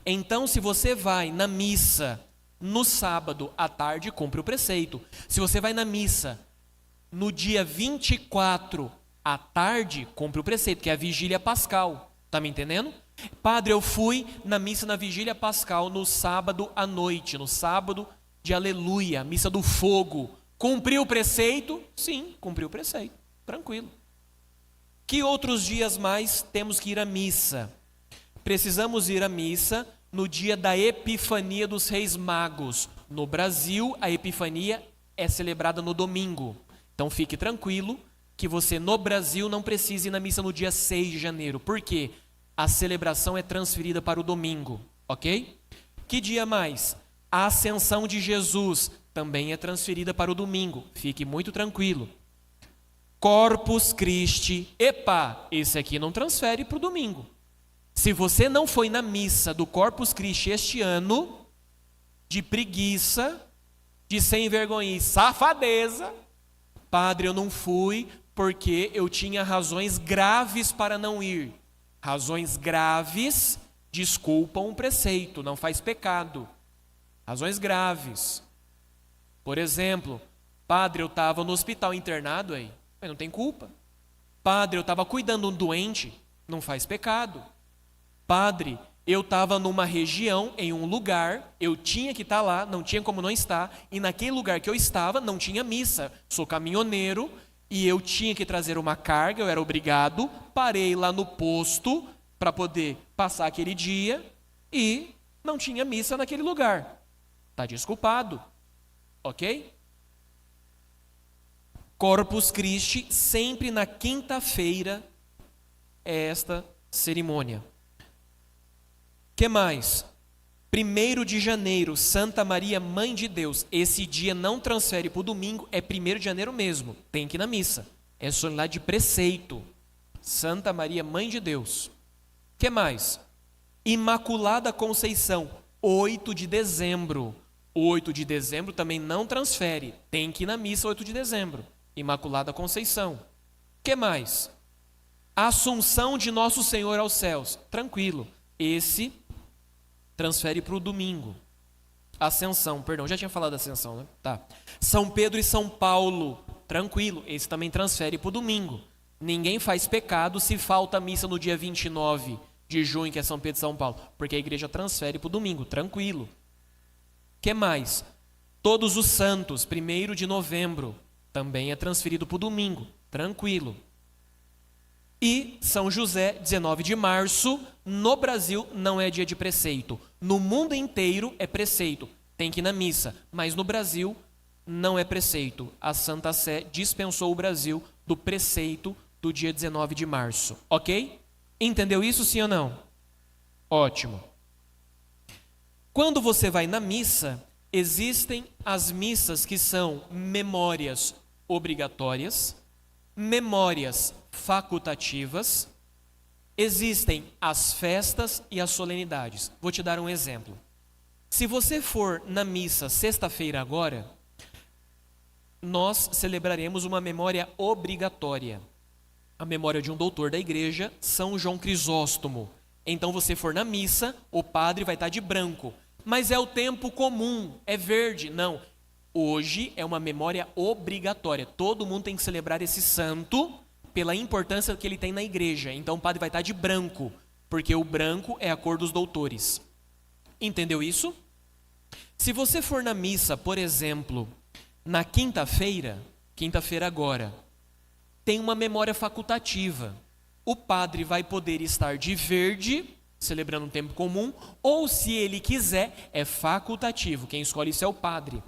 Então, se você vai na missa no sábado à tarde, cumpre o preceito. Se você vai na missa no dia 24 à tarde, cumpre o preceito, que é a vigília pascal. Tá me entendendo? Padre, eu fui na missa na vigília pascal no sábado à noite, no sábado de aleluia, missa do fogo. Cumpriu o preceito? Sim, cumpriu o preceito. Tranquilo. Que outros dias mais temos que ir à missa? Precisamos ir à missa no dia da Epifania dos Reis Magos. No Brasil, a Epifania é celebrada no domingo. Então fique tranquilo que você no Brasil não precisa ir na missa no dia 6 de janeiro. Por quê? A celebração é transferida para o domingo, ok? Que dia mais? A Ascensão de Jesus também é transferida para o domingo. Fique muito tranquilo. Corpus Christi, epa, esse aqui não transfere para o domingo. Se você não foi na missa do Corpus Christi este ano, de preguiça, de sem vergonha e safadeza, padre, eu não fui porque eu tinha razões graves para não ir. Razões graves desculpam o preceito, não faz pecado. Razões graves. Por exemplo, padre, eu estava no hospital internado aí, mas não tem culpa. Padre, eu estava cuidando de um doente, não faz pecado. Padre, eu estava numa região, em um lugar, eu tinha que estar lá, não tinha como não estar, e naquele lugar que eu estava não tinha missa. Sou caminhoneiro e eu tinha que trazer uma carga, eu era obrigado, parei lá no posto para poder passar aquele dia e não tinha missa naquele lugar. Está desculpado, ok? Corpus Christi, sempre na quinta-feira é esta cerimônia. Que mais? 1º de janeiro, Santa Maria, Mãe de Deus. Esse dia não transfere para o domingo, é 1º de janeiro mesmo. Tem que ir na missa. É solenidade de preceito. Santa Maria, Mãe de Deus. Que mais? Imaculada Conceição, 8 de dezembro. 8 de dezembro também não transfere. Tem que ir na missa 8 de dezembro. Imaculada Conceição. Que mais? Assunção de Nosso Senhor aos céus. Tranquilo. Esse transfere para o domingo. Ascensão, perdão, já tinha falado da Ascensão, né? Tá. São Pedro e São Paulo, tranquilo, esse também transfere para o domingo. Ninguém faz pecado se falta a missa no dia 29 de junho, que é São Pedro e São Paulo, porque a igreja transfere para o domingo, tranquilo. Que mais? Todos os santos, 1º de novembro, também é transferido para o domingo, tranquilo. E São José, 19 de março, no Brasil não é dia de preceito. No mundo inteiro é preceito, tem que ir na missa. Mas no Brasil não é preceito. A Santa Sé dispensou o Brasil do preceito do dia 19 de março. Ok? Entendeu isso, sim ou não? Ótimo. Quando você vai na missa, existem as missas que são memórias obrigatórias, memórias facultativas, existem as festas e as solenidades. Vou te dar um exemplo. Se você for na missa sexta-feira agora, nós celebraremos uma memória obrigatória. A memória de um doutor da igreja, São João Crisóstomo. Então você for na missa, o padre vai estar de branco. Mas é o tempo comum, é verde. Não. Hoje é uma memória obrigatória. Todo mundo tem que celebrar esse santo pela importância que ele tem na igreja. Então o padre vai estar de branco, porque o branco é a cor dos doutores. Entendeu isso? Se você for na missa, por exemplo, na quinta-feira agora, tem uma memória facultativa. O padre vai poder estar de verde, celebrando um tempo comum, ou se ele quiser, é facultativo. Quem escolhe isso é o padre.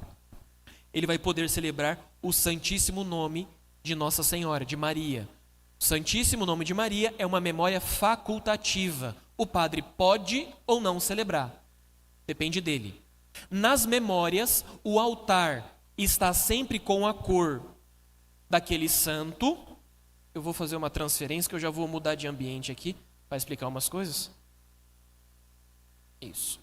Ele vai poder celebrar o Santíssimo Nome de Nossa Senhora, de Maria. O Santíssimo Nome de Maria é uma memória facultativa. O padre pode ou não celebrar. Depende dele. Nas memórias, o altar está sempre com a cor daquele santo. Eu vou fazer uma transferência que eu já vou mudar de ambiente aqui para explicar umas coisas. Isso.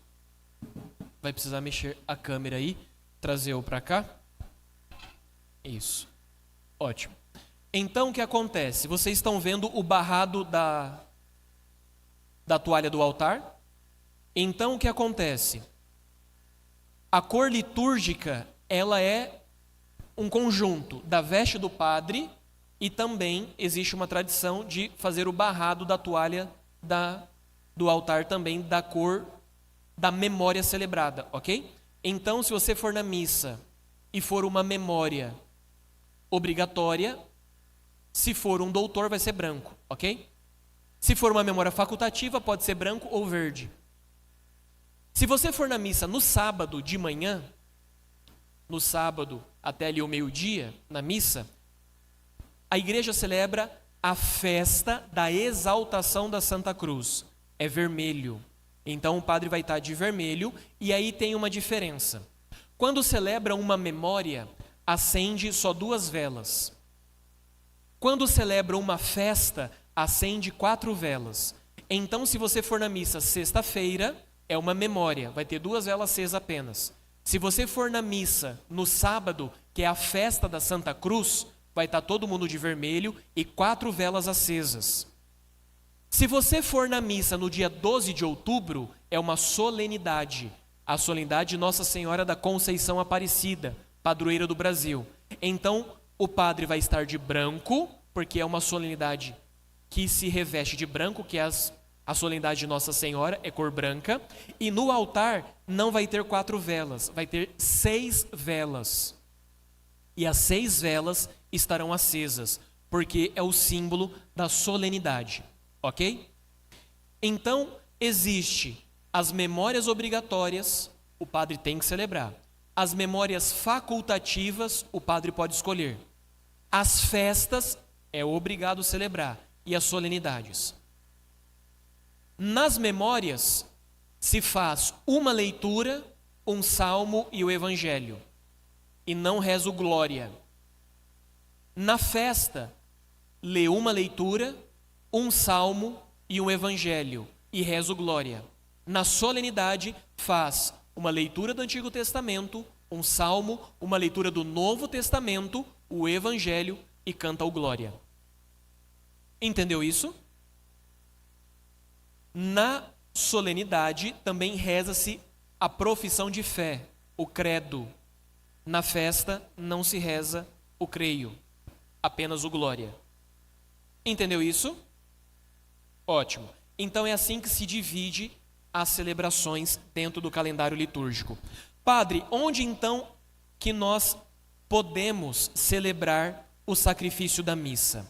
Vai precisar mexer a câmera aí, trazer-o para cá. Isso. Ótimo. Então, o que acontece? Vocês estão vendo o barrado da toalha do altar? Então, o que acontece? A cor litúrgica, ela é um conjunto da veste do padre e também existe uma tradição de fazer o barrado da toalha do altar também da cor da memória celebrada, ok? Então, se você for na missa e for uma memória obrigatória, se for um doutor, vai ser branco, ok? Se for uma memória facultativa, pode ser branco ou verde. Se você for na missa no sábado de manhã, no sábado até ali o meio-dia, na missa, a igreja celebra a festa da exaltação da Santa Cruz. É vermelho. Então o padre vai estar de vermelho e aí tem uma diferença. Quando celebra uma memória, acende só 2 velas. Quando celebra uma festa, acende 4 velas. Então, se você for na missa sexta-feira, é uma memória, vai ter 2 velas acesas apenas. Se você for na missa no sábado, que é a festa da Santa Cruz, vai estar todo mundo de vermelho e 4 velas acesas. Se você for na missa no dia 12 de outubro, é uma solenidade, a solenidade de Nossa Senhora da Conceição Aparecida, padroeira do Brasil. Então, o padre vai estar de branco, porque é uma solenidade que se reveste de branco, que é a solenidade de Nossa Senhora, é cor branca. E no altar não vai ter 4 velas, vai ter 6 velas. E as 6 velas estarão acesas, porque é o símbolo da solenidade, ok? Então, existe as memórias obrigatórias, o padre tem que celebrar. As memórias facultativas, o padre pode escolher. As festas, é obrigado celebrar. E as solenidades. Nas memórias, se faz uma leitura, um salmo e o evangelho. E não reza o glória. Na festa, lê uma leitura, um salmo e um evangelho. E reza o glória. Na solenidade, faz uma leitura do Antigo Testamento, um salmo, uma leitura do Novo Testamento, o evangelho e canta o glória. Entendeu isso? Na solenidade também reza-se a profissão de fé, o credo. Na festa não se reza o creio, apenas o glória. Entendeu isso? Ótimo. Então é assim que se divide as celebrações dentro do calendário litúrgico. Padre, onde então que nós podemos celebrar o sacrifício da missa?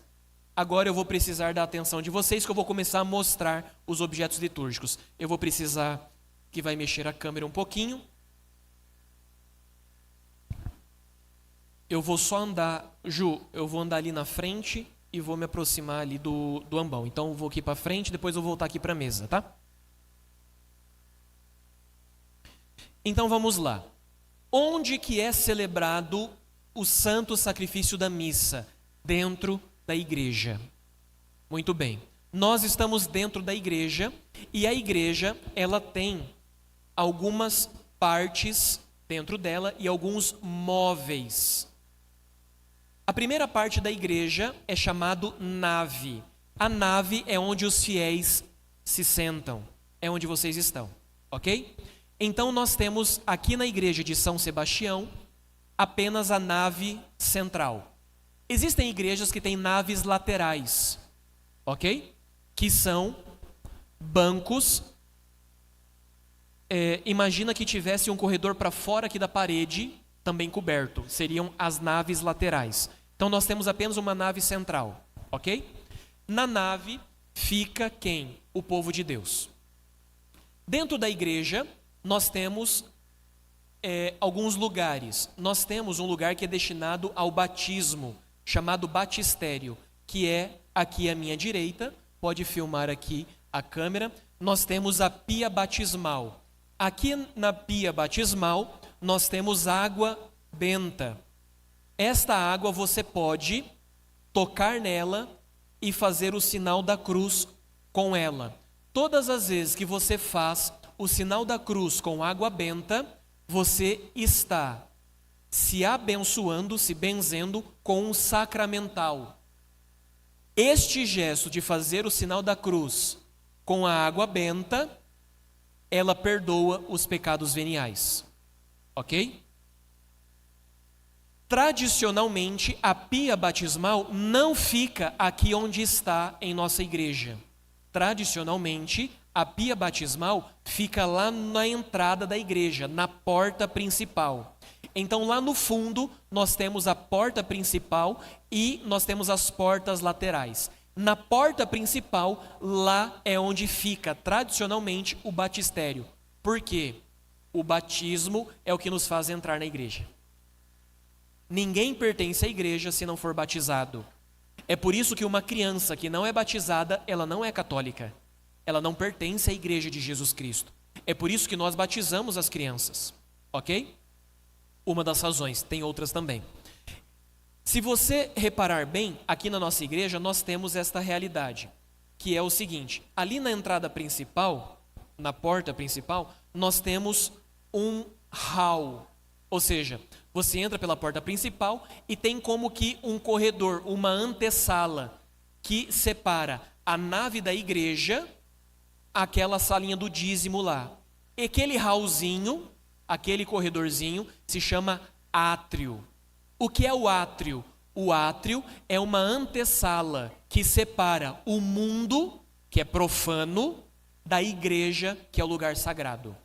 Agora eu vou precisar da atenção de vocês, que eu vou começar a mostrar os objetos litúrgicos. Eu vou precisar que vai mexer a câmera um pouquinho. Eu vou só andar, Ju, eu vou andar ali na frente e vou me aproximar ali do ambão. Então eu vou aqui para frente, depois eu vou voltar aqui para a mesa, tá? Então vamos lá. Onde que é celebrado o santo sacrifício da missa? Dentro da igreja. Muito bem. Nós estamos dentro da igreja e a igreja, ela tem algumas partes dentro dela e alguns móveis. A primeira parte da igreja é chamado nave. A nave é onde os fiéis se sentam. É onde vocês estão, ok? Então nós temos aqui na igreja de São Sebastião apenas a nave central. Existem igrejas que têm naves laterais, ok? Que são bancos. Imagina que tivesse um corredor para fora aqui da parede, também coberto. Seriam as naves laterais. Então nós temos apenas uma nave central, ok? Na nave fica quem? O povo de Deus. Dentro da igreja, nós temos alguns lugares. Nós temos um lugar que é destinado ao batismo, chamado batistério, que é aqui à minha direita. Pode filmar aqui a câmera. Nós temos a pia batismal. Aqui na pia batismal, nós temos água benta. Esta água você pode tocar nela e fazer o sinal da cruz com ela. Todas as vezes que você faz o sinal da cruz com água benta, você está se abençoando, se benzendo com um sacramental. Este gesto de fazer o sinal da cruz com a água benta, ela perdoa os pecados veniais. Ok? Tradicionalmente, a pia batismal não fica aqui onde está em nossa igreja. Tradicionalmente, a pia batismal fica lá na entrada da igreja, na porta principal. Então, lá no fundo, nós temos a porta principal e nós temos as portas laterais. Na porta principal, lá é onde fica, tradicionalmente, o batistério. Por quê? O batismo é o que nos faz entrar na igreja. Ninguém pertence à igreja se não for batizado. É por isso que uma criança que não é batizada, ela não é católica. Ela não pertence à igreja de Jesus Cristo. É por isso que nós batizamos as crianças. Ok? Uma das razões, tem outras também. Se você reparar bem, aqui na nossa igreja nós temos esta realidade, que é o seguinte: ali na entrada principal, na porta principal, nós temos um hall, ou seja, você entra pela porta principal e tem como que um corredor, uma antessala, que separa a nave da igreja, aquela salinha do dízimo lá. E aquele hallzinho, aquele corredorzinho, se chama átrio. O que é o átrio? O átrio é uma antessala que separa o mundo, que é profano, da igreja, que é o lugar sagrado.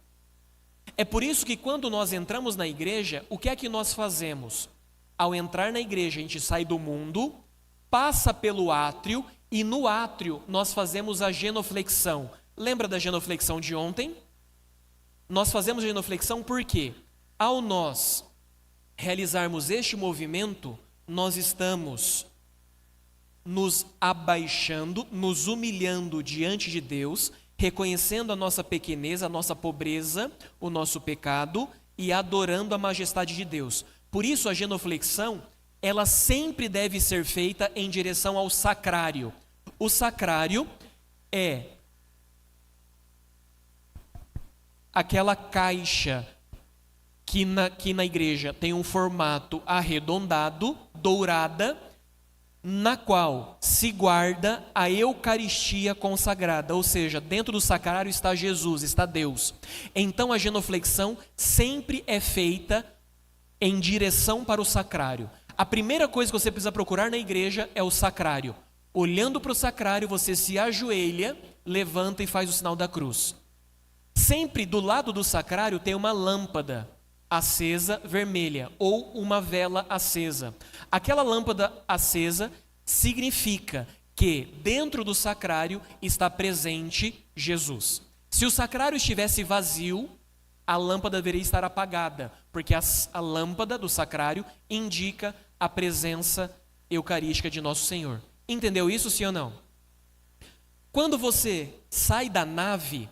É por isso que quando nós entramos na igreja, o que é que nós fazemos? Ao entrar na igreja, a gente sai do mundo, passa pelo átrio, e no átrio nós fazemos a genuflexão. Lembra da genuflexão de ontem? Nós fazemos a genuflexão porque, ao nós realizarmos este movimento, nós estamos nos abaixando, nos humilhando diante de Deus, reconhecendo a nossa pequenez, a nossa pobreza, o nosso pecado e adorando a majestade de Deus. Por isso a genuflexão, ela sempre deve ser feita em direção ao sacrário. O sacrário é aquela caixa que na igreja tem um formato arredondado, dourada, na qual se guarda a Eucaristia consagrada, ou seja, dentro do sacrário está Jesus, está Deus. Então a genuflexão sempre é feita em direção para o sacrário. A primeira coisa que você precisa procurar na igreja é o sacrário. Olhando para o sacrário, você se ajoelha, levanta e faz o sinal da cruz. Sempre do lado do sacrário tem uma lâmpada acesa vermelha ou uma vela acesa. Aquela lâmpada acesa significa que dentro do sacrário está presente Jesus. Se o sacrário estivesse vazio, a lâmpada deveria estar apagada, porque a lâmpada do sacrário indica a presença eucarística de Nosso Senhor. Entendeu isso, sim ou não? Quando você sai da nave,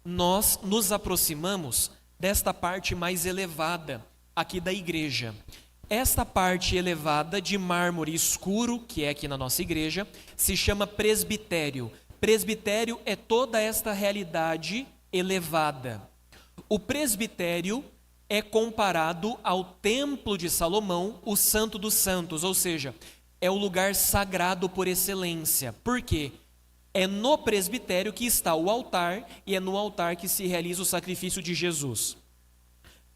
nós nos aproximamos desta parte mais elevada aqui da igreja. Esta parte elevada de mármore escuro, que é aqui na nossa igreja, se chama presbitério. Presbitério é toda esta realidade elevada. O presbitério é comparado ao templo de Salomão, o Santo dos Santos, ou seja, é o lugar sagrado por excelência. Por quê? É no presbitério que está o altar e é no altar que se realiza o sacrifício de Jesus.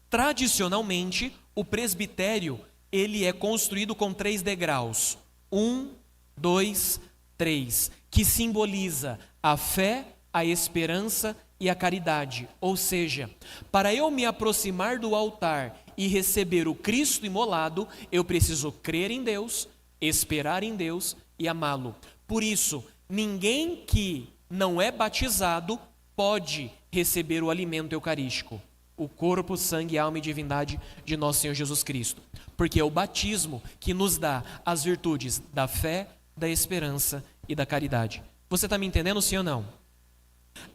Tradicionalmente, o presbitério ele é construído com 3 degraus. 1, 2, 3, que simboliza a fé, a esperança e a caridade. Ou seja, para eu me aproximar do altar e receber o Cristo imolado, eu preciso crer em Deus, esperar em Deus e amá-lo. Por isso, ninguém que não é batizado pode receber o alimento eucarístico, o corpo, sangue, alma e divindade de nosso Senhor Jesus Cristo. Porque é o batismo que nos dá as virtudes da fé, da esperança e da caridade. Você está me entendendo, sim ou não?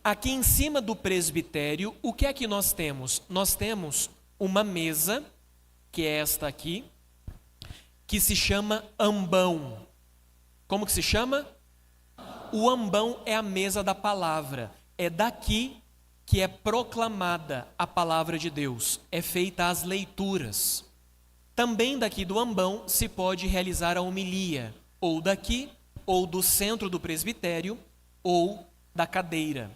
Aqui em cima do presbitério, o que é que nós temos? Nós temos uma mesa, que é esta aqui, que se chama ambão. Como que se chama? O ambão é a mesa da palavra. É daqui que é proclamada a palavra de Deus. É feita as leituras. Também daqui do ambão se pode realizar a homilia, ou daqui, ou do centro do presbitério, ou da cadeira.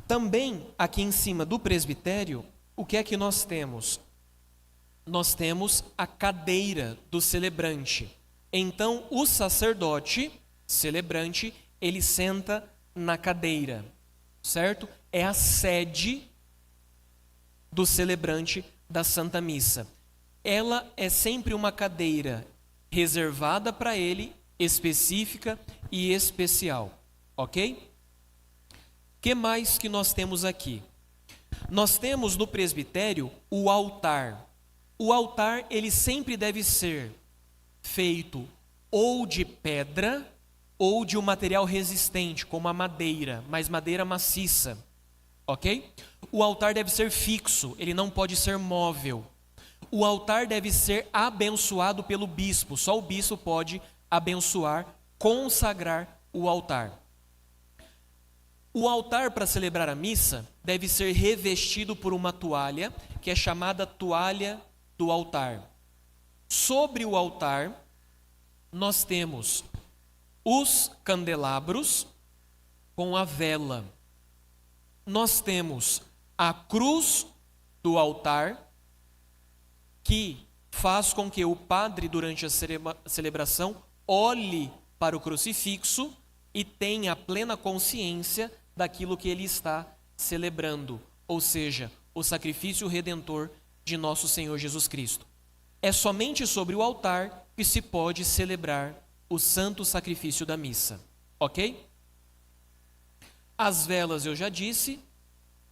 Também aqui em cima do presbitério, o que é que nós temos? Nós temos a cadeira do celebrante. Então, o sacerdote, celebrante, ele senta na cadeira, certo? É a sede do celebrante da Santa Missa. Ela é sempre uma cadeira reservada para ele, específica e especial, ok? Que mais que nós temos aqui? Nós temos no presbitério o altar. O altar, ele sempre deve ser feito ou de pedra ou de um material resistente, como a madeira, mas madeira maciça, ok? O altar deve ser fixo, ele não pode ser móvel. O altar deve ser abençoado pelo bispo, só o bispo pode abençoar, consagrar o altar. O altar para celebrar a missa deve ser revestido por uma toalha, que é chamada toalha do altar. Sobre o altar, nós temos os candelabros com a vela. Nós temos a cruz do altar, que faz com que o padre, durante a celebração, olhe para o crucifixo e tenha plena consciência daquilo que ele está celebrando, ou seja, o sacrifício redentor de nosso Senhor Jesus Cristo. É somente sobre o altar que se pode celebrar o santo sacrifício da missa, ok? As velas eu já disse,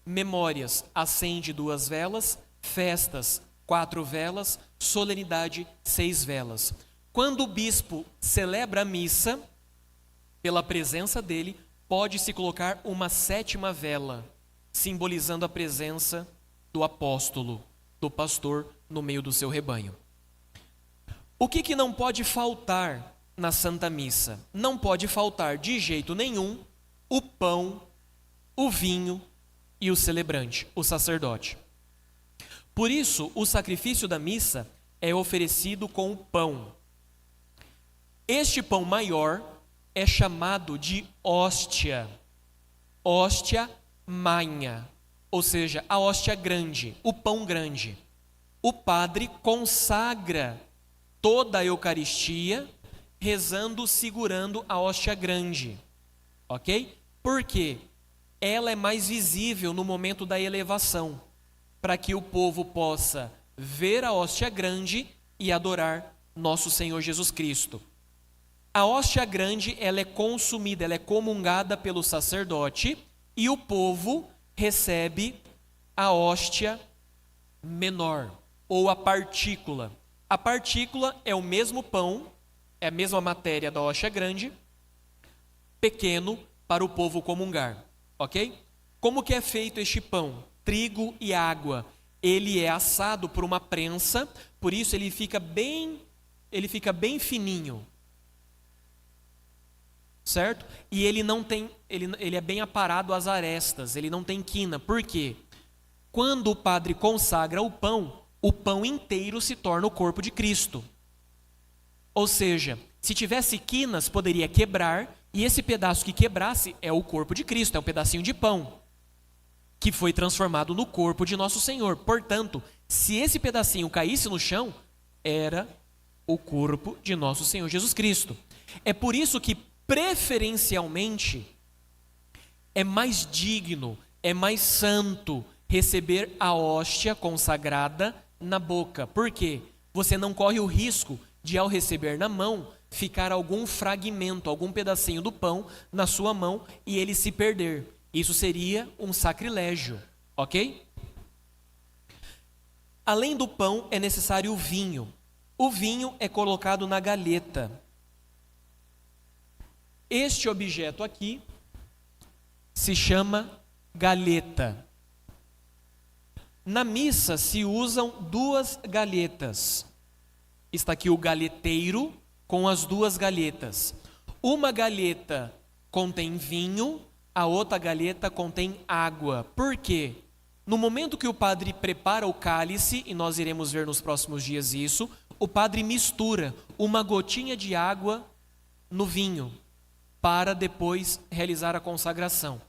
memórias, acende 2 velas, festas, 4 velas, solenidade, 6 velas. Quando o bispo celebra a missa, pela presença dele, pode-se colocar uma 7ª vela, simbolizando a presença do apóstolo, do pastor no meio do seu rebanho. O que não pode faltar na Santa Missa? Não pode faltar de jeito nenhum o pão, o vinho e o celebrante, o sacerdote. Por isso, o sacrifício da missa é oferecido com o pão. Este pão maior é chamado de hóstia, hóstia magna, ou seja, a hóstia grande, o pão grande. O padre consagra toda a Eucaristia rezando, segurando a hóstia grande, ok? Porque ela é mais visível no momento da elevação, para que o povo possa ver a hóstia grande e adorar nosso Senhor Jesus Cristo. A hóstia grande, ela é consumida, ela é comungada pelo sacerdote e o povo recebe a hóstia menor, ou a partícula. A partícula é o mesmo pão, é a mesma matéria da hóstia grande, pequeno para o povo comungar, ok? Como que é feito este pão? Trigo e água. Ele é assado por uma prensa, por isso ele fica bem fininho, certo? E ele não tem, ele é bem aparado às arestas, ele não tem quina. Por quê? Quando o padre consagra o pão inteiro se torna o corpo de Cristo. Ou seja, se tivesse quinas, poderia quebrar, e esse pedaço que quebrasse é o corpo de Cristo, é um pedacinho de pão, que foi transformado no corpo de nosso Senhor. Portanto, se esse pedacinho caísse no chão, era o corpo de nosso Senhor Jesus Cristo. É por isso que, preferencialmente, é mais digno, é mais santo receber a hóstia consagrada na boca. Por quê? Você não corre o risco de, ao receber na mão, ficar algum fragmento, algum pedacinho do pão na sua mão e ele se perder. Isso seria um sacrilégio, ok? Além do pão, é necessário o vinho. O vinho é colocado na galeta. Este objeto aqui se chama galeta. Na missa se usam 2 galetas. Está aqui o galeteiro com as 2 galetas. Uma galeta contém vinho, a outra galeta contém água. Por quê? No momento que o padre prepara o cálice, e nós iremos ver nos próximos dias isso, o padre mistura uma gotinha de água no vinho para depois realizar a consagração.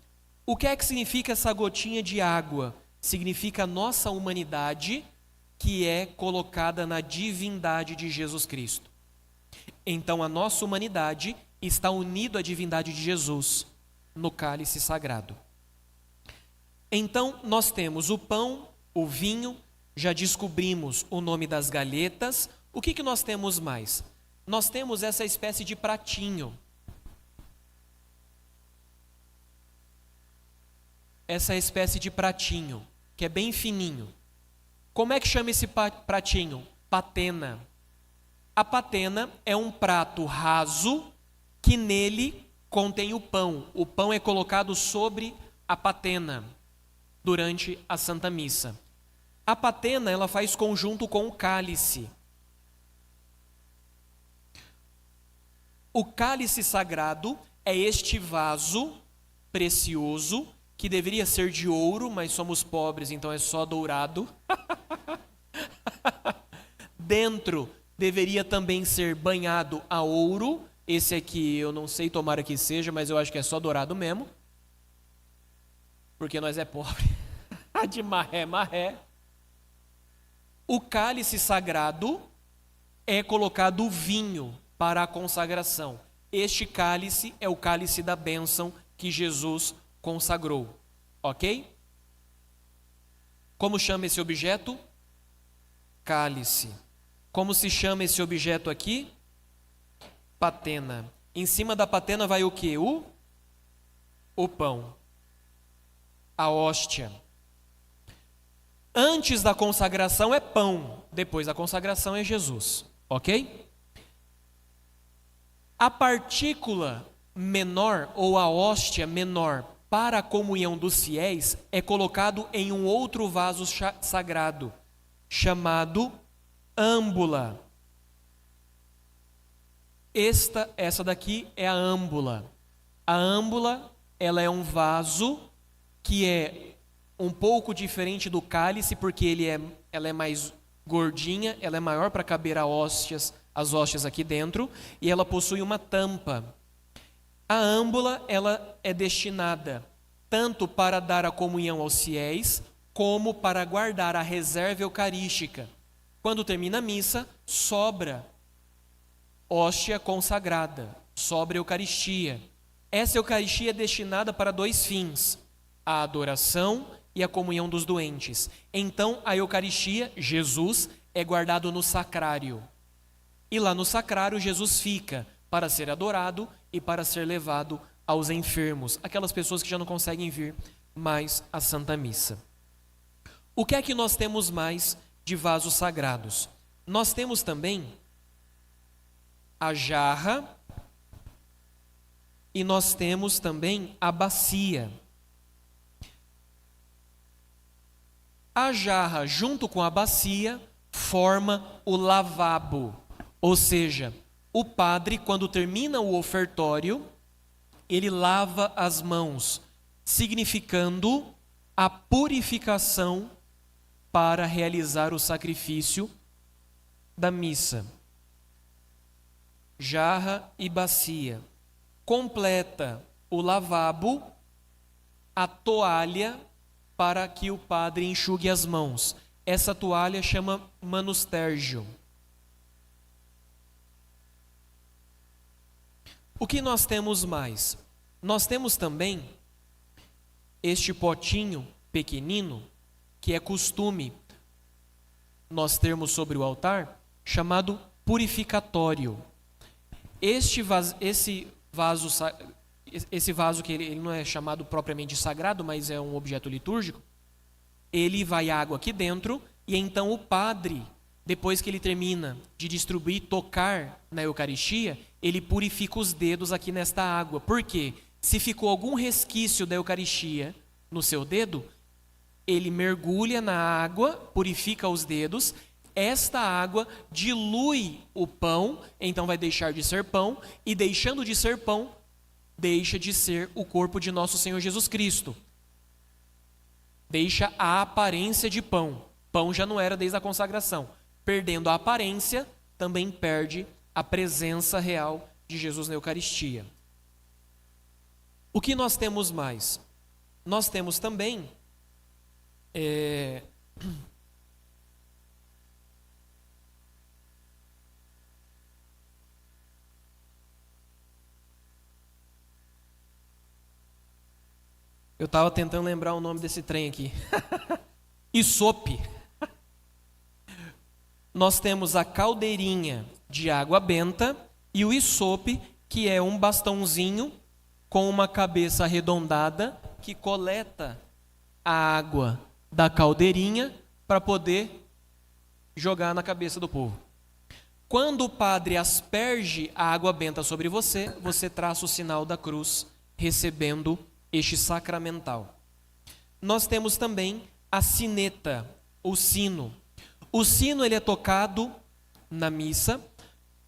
O que é que significa essa gotinha de água? Significa a nossa humanidade que é colocada na divindade de Jesus Cristo. Então a nossa humanidade está unida à divindade de Jesus no cálice sagrado. Então nós temos o pão, o vinho, já descobrimos o nome das galhetas. O que nós temos mais? Nós temos essa espécie de pratinho. Essa espécie de pratinho, que é bem fininho. Como é que chama esse pratinho? Patena. A patena é um prato raso que nele contém o pão. O pão é colocado sobre a patena durante a Santa Missa. A patena, ela faz conjunto com o cálice. O cálice sagrado é este vaso precioso que deveria ser de ouro, mas somos pobres, então é só dourado. Dentro deveria também ser banhado a ouro. Esse aqui eu não sei, tomara que seja, mas eu acho que é só dourado mesmo. Porque nós é pobre. De maré, maré. O cálice sagrado é colocado o vinho para a consagração. Este cálice é o cálice da bênção que Jesus consagrou. Ok? Como chama esse objeto? Cálice. Como se chama esse objeto aqui? Patena. Em cima da patena vai o quê? O pão. A hóstia. Antes da consagração é pão, depois da consagração é Jesus. Ok? A partícula menor ou a hóstia menor para a comunhão dos fiéis é colocado em um outro vaso sagrado, chamado âmbula. Essa daqui é a âmbula. A âmbula, ela é um vaso que é um pouco diferente do cálice, porque ela é mais gordinha, ela é maior para caber as hóstias aqui dentro, e ela possui uma tampa. A âmbula, ela é destinada tanto para dar a comunhão aos fiéis, como para guardar a reserva eucarística. Quando termina a missa, sobra hóstia consagrada, sobra Eucaristia. Essa Eucaristia é destinada para dois fins: a adoração e a comunhão dos doentes. Então, a Eucaristia, Jesus, é guardado no sacrário. E lá no sacrário, Jesus fica para ser adorado e para ser levado aos enfermos, aquelas pessoas que já não conseguem vir mais à Santa Missa. O que é que nós temos mais de vasos sagrados? Nós temos também a jarra e nós temos também a bacia. A jarra, junto com a bacia, forma o lavabo, ou seja, o padre, quando termina o ofertório, ele lava as mãos, significando a purificação para realizar o sacrifício da missa. Jarra e bacia. Completa o lavabo, a toalha para que o padre enxugue as mãos. Essa toalha chama manustérgio. O que nós temos mais? Nós temos também este potinho pequenino, que é costume nós termos sobre o altar, chamado purificatório. Esse vaso que ele não é chamado propriamente sagrado, mas é um objeto litúrgico, ele vai água aqui dentro, e então o padre, depois que ele termina de distribuir, tocar na Eucaristia, ele purifica os dedos aqui nesta água. Por quê? Se ficou algum resquício da Eucaristia no seu dedo, ele mergulha na água, purifica os dedos, esta água dilui o pão, então vai deixar de ser pão, e deixando de ser pão, deixa de ser o corpo de nosso Senhor Jesus Cristo. deixa a aparência de pão. Pão já não era desde a consagração. Perdendo a aparência, também perde a presença real de Jesus na Eucaristia. O que nós temos mais? Nós temos também eu estava tentando lembrar o nome desse trem aqui. Isope. Nós temos a caldeirinha de água benta e o isope, que é um bastãozinho com uma cabeça arredondada que coleta a água da caldeirinha para poder jogar na cabeça do povo. Quando o padre asperge a água benta sobre você, você traça o sinal da cruz, recebendo este sacramental. Nós temos também a sineta, o sino. O sino ele é tocado na missa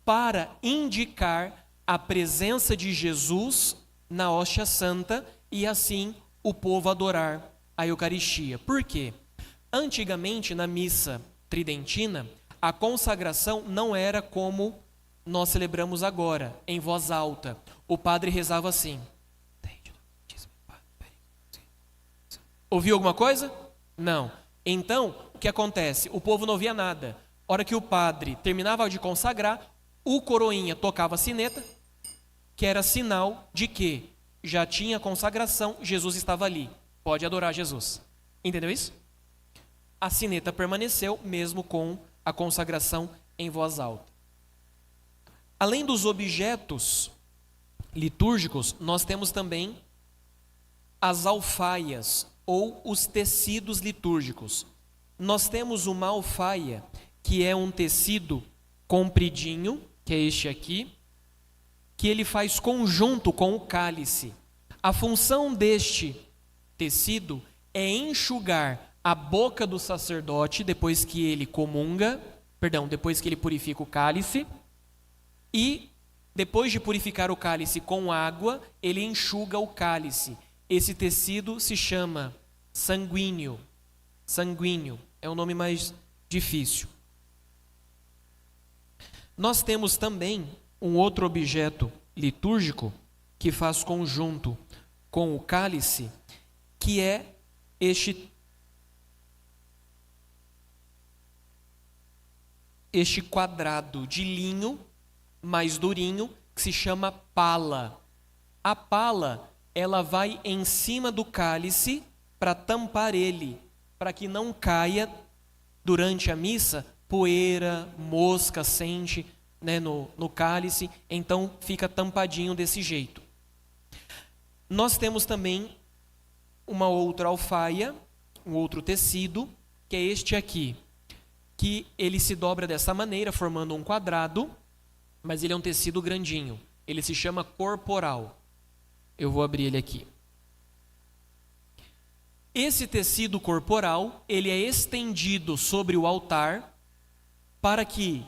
para indicar a presença de Jesus na hóstia santa e assim o povo adorar a Eucaristia. Por quê? Antigamente na missa tridentina, a consagração não era como nós celebramos agora, em voz alta. O padre rezava assim. Ouviu alguma coisa? Não. Então, o que acontece? O povo não ouvia nada. A hora que o padre terminava de consagrar, o coroinha tocava a sineta, que era sinal de que já tinha consagração, Jesus estava ali. Pode adorar Jesus. Entendeu isso? A sineta permaneceu mesmo com a consagração em voz alta. Além dos objetos litúrgicos, nós temos também as alfaias ou os tecidos litúrgicos. Nós temos uma alfaia, que é um tecido compridinho, que é este aqui, que ele faz conjunto com o cálice. A função deste tecido é enxugar a boca do sacerdote depois que ele depois que ele purifica o cálice, e depois de purificar o cálice com água, ele enxuga o cálice. Esse tecido se chama sanguíneo. Sanguíneo é um nome mais difícil. Nós temos também um outro objeto litúrgico que faz conjunto com o cálice, que é este quadrado de linho mais durinho que se chama pala. A pala, ela vai em cima do cálice para tampar ele, para que não caia durante a missa poeira, mosca, sente, né, no cálice, então fica tampadinho desse jeito. Nós temos também uma outra alfaia, um outro tecido, que é este aqui, que ele se dobra dessa maneira, formando um quadrado, mas ele é um tecido grandinho. Ele se chama corporal. Eu vou abrir ele aqui. Esse tecido corporal, ele é estendido sobre o altar para que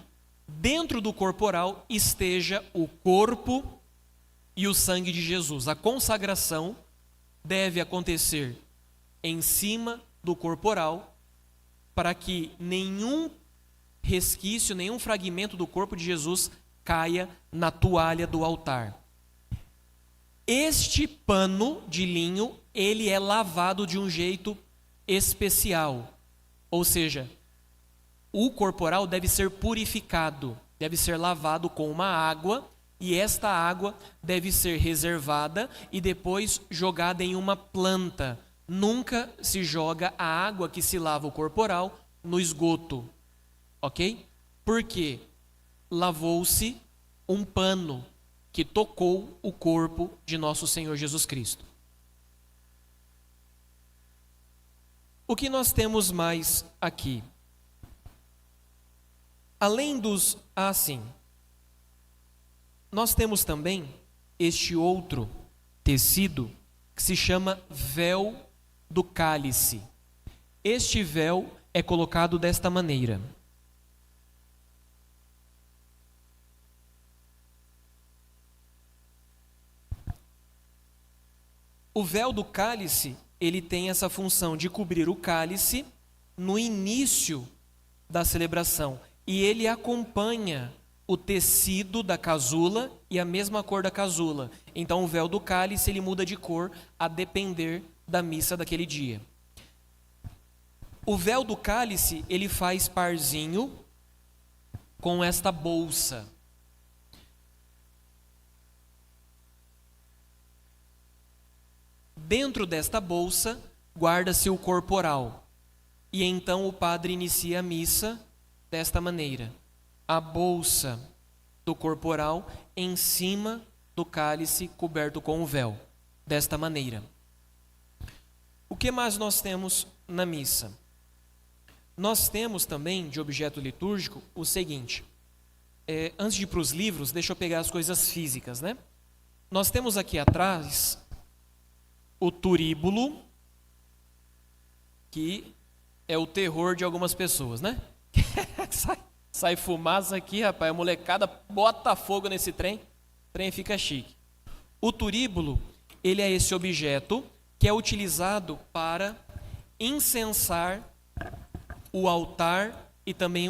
dentro do corporal esteja o corpo e o sangue de Jesus. A consagração deve acontecer em cima do corporal para que nenhum resquício, nenhum fragmento do corpo de Jesus caia na toalha do altar. Este pano de linho, ele é lavado de um jeito especial. Ou seja, o corporal deve ser purificado, deve ser lavado com uma água, e esta água deve ser reservada e depois jogada em uma planta. Nunca se joga a água que se lava o corporal no esgoto, ok? Porque lavou-se um pano que tocou o corpo de nosso Senhor Jesus Cristo. O que nós temos mais aqui? Além dos... nós temos também este outro tecido que se chama véu do cálice. Este véu é colocado desta maneira. O véu do cálice, ele tem essa função de cobrir o cálice no início da celebração. E ele acompanha o tecido da casula e a mesma cor da casula. Então o véu do cálice ele muda de cor a depender da missa daquele dia. O véu do cálice ele faz parzinho com esta bolsa. Dentro desta bolsa guarda-se o corporal. E então o padre inicia a missa desta maneira: a bolsa do corporal em cima do cálice coberto com o véu, desta maneira. O que mais nós temos na missa? Nós temos também, de objeto litúrgico, o seguinte. Antes de ir para os livros, deixa eu pegar as coisas físicas, né? Nós temos aqui atrás o turíbulo, que é o terror de algumas pessoas, né? Sai fumaça aqui, rapaz, a molecada bota fogo nesse trem, o trem fica chique. O turíbulo, ele é esse objeto que é utilizado para incensar o altar e também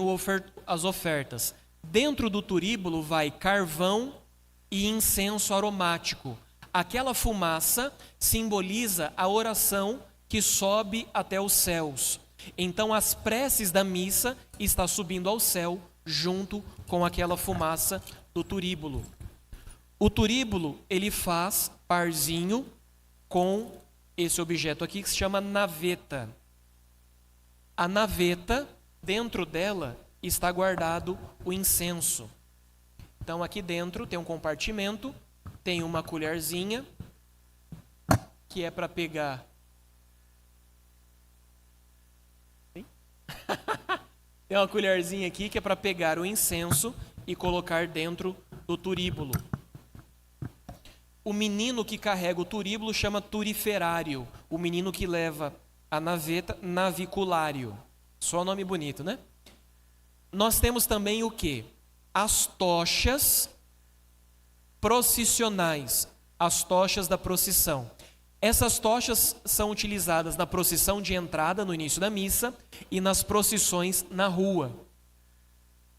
as ofertas. Dentro do turíbulo vai carvão e incenso aromático. Aquela fumaça simboliza a oração que sobe até os céus. Então as preces da missa está subindo ao céu junto com aquela fumaça do turíbulo. O turíbulo, ele faz parzinho com esse objeto aqui que se chama naveta. A naveta, dentro dela está guardado o incenso. Então aqui dentro tem um compartimento, tem uma colherzinha que é para pegar. Tem uma colherzinha aqui que é para pegar o incenso e colocar dentro do turíbulo. O menino que carrega o turíbulo chama turiferário. O menino que leva a naveta, naviculário. Só nome bonito, né? Nós temos também o quê? As tochas procissionais, as tochas da procissão. Essas tochas são utilizadas na procissão de entrada, no início da missa, e nas procissões na rua.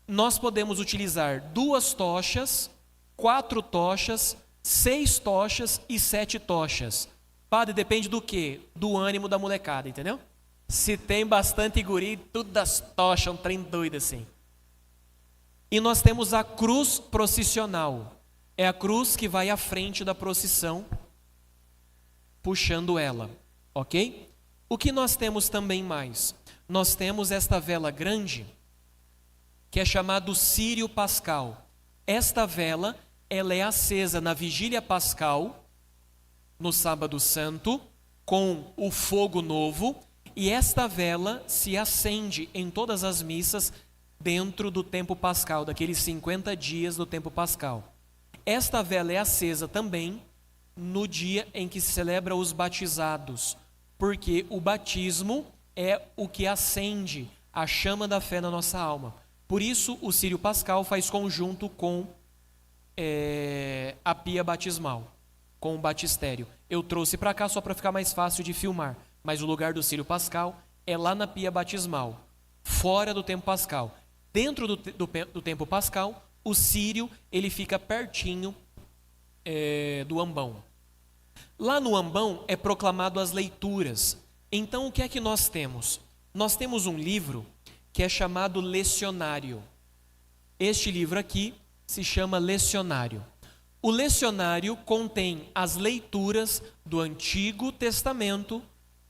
Nós podemos utilizar 2 tochas, 4 tochas, 6 tochas e 7 tochas. Padre, depende do quê? Do ânimo da molecada, entendeu? Se tem bastante guri, tudo das tochas, um trem doido assim. E nós temos a cruz procissional. É a cruz que vai à frente da procissão, puxando ela, ok? O que nós temos também mais? Nós temos esta vela grande, que é chamado Círio Pascal. Esta vela, ela é acesa na vigília pascal, no sábado santo, com o fogo novo, e esta vela se acende em todas as missas dentro do tempo pascal, daqueles 50 dias do tempo pascal. Esta vela é acesa também no dia em que se celebra os batizados, porque o batismo é o que acende a chama da fé na nossa alma. Por isso, o Círio Pascal faz conjunto com a pia batismal, com o batistério. Eu trouxe para cá só para ficar mais fácil de filmar, mas o lugar do Círio Pascal é lá na pia batismal, fora do tempo pascal. Dentro do tempo pascal, o círio ele fica pertinho do ambão. Lá no ambão é proclamado as leituras. Então o que é que nós temos? Nós temos um livro que é chamado Lecionário. Este livro aqui se chama Lecionário. O Lecionário contém as leituras do Antigo Testamento,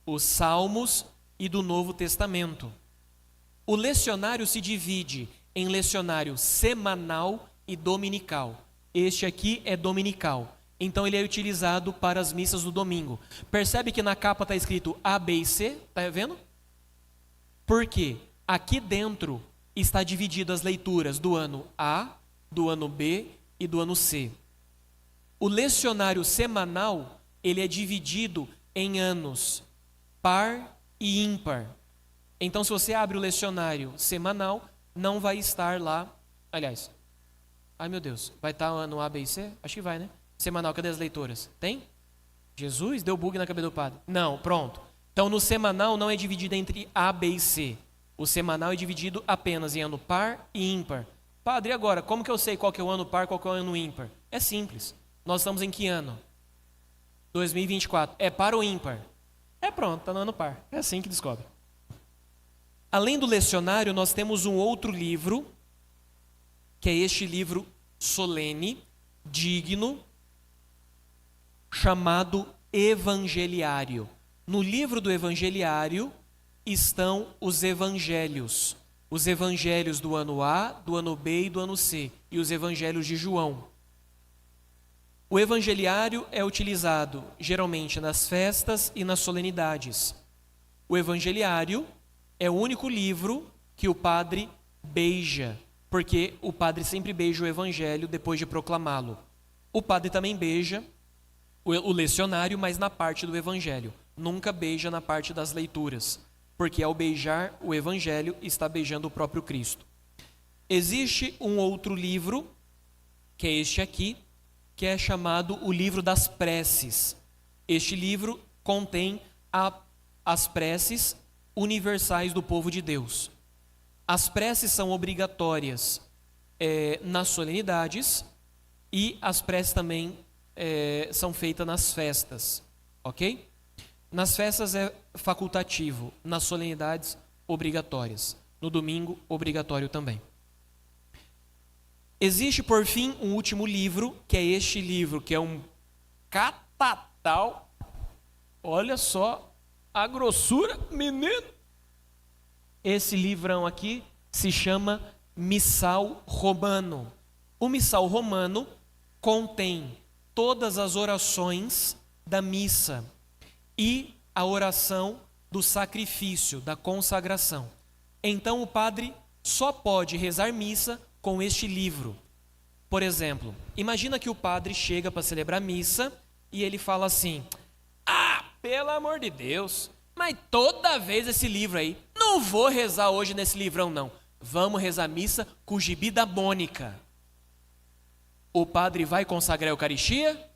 os Salmos e do Novo Testamento. O lecionário se divide em lecionário semanal e dominical. Este aqui é dominical. Então ele é utilizado para as missas do domingo. Percebe que na capa está escrito A, B e C? Está vendo? Por quê? Aqui dentro está dividido as leituras do ano A, do ano B e do ano C. O lecionário semanal, ele é dividido em anos par e ímpar. Então, se você abre o lecionário semanal, não vai estar lá. Aliás, ai meu Deus, vai estar ano A, B e C? Acho que vai, né? Semanal, cadê as leituras? Tem? Jesus deu bug na cabeça do padre. Não, pronto. Então no semanal não é dividido entre A, B e C. O semanal é dividido apenas em ano par e ímpar. Padre, e agora, como que eu sei qual que é o ano par, qual que é o ano ímpar? É simples. Nós estamos em que ano? 2024. É par ou ímpar? É pronto, está no ano par. É assim que descobre. Além do lecionário, nós temos um outro livro, que é este livro solene, digno, chamado Evangeliário. No livro do Evangeliário estão os evangelhos. Os evangelhos do ano A, do ano B e do ano C. E os evangelhos de João. O Evangeliário é utilizado geralmente nas festas e nas solenidades. O Evangeliário é o único livro que o padre beija, porque o padre sempre beija o Evangelho depois de proclamá-lo. O padre também beija o lecionário, mas na parte do Evangelho. Nunca beija na parte das leituras, porque ao beijar o Evangelho está beijando o próprio Cristo. Existe um outro livro, que é este aqui, que é chamado o Livro das Preces. Este livro contém as preces universais do povo de Deus. As preces são obrigatórias nas solenidades e as preces também são feitas nas festas, ok? Nas festas é facultativo, nas solenidades obrigatórias. No domingo, obrigatório também. Existe, por fim, um último livro, que é este livro, que é um catatal. Olha só a grossura, menino. Esse livrão aqui se chama Missal Romano. O Missal Romano contém todas as orações da missa e a oração do sacrifício, da consagração. Então o padre só pode rezar missa com este livro. Por exemplo, imagina que o padre chega para celebrar missa e ele fala assim: ah, pelo amor de Deus, mas toda vez esse livro aí, não vou rezar hoje nesse livrão não, vamos rezar missa com o gibi da Mônica. O padre vai consagrar a Eucaristia?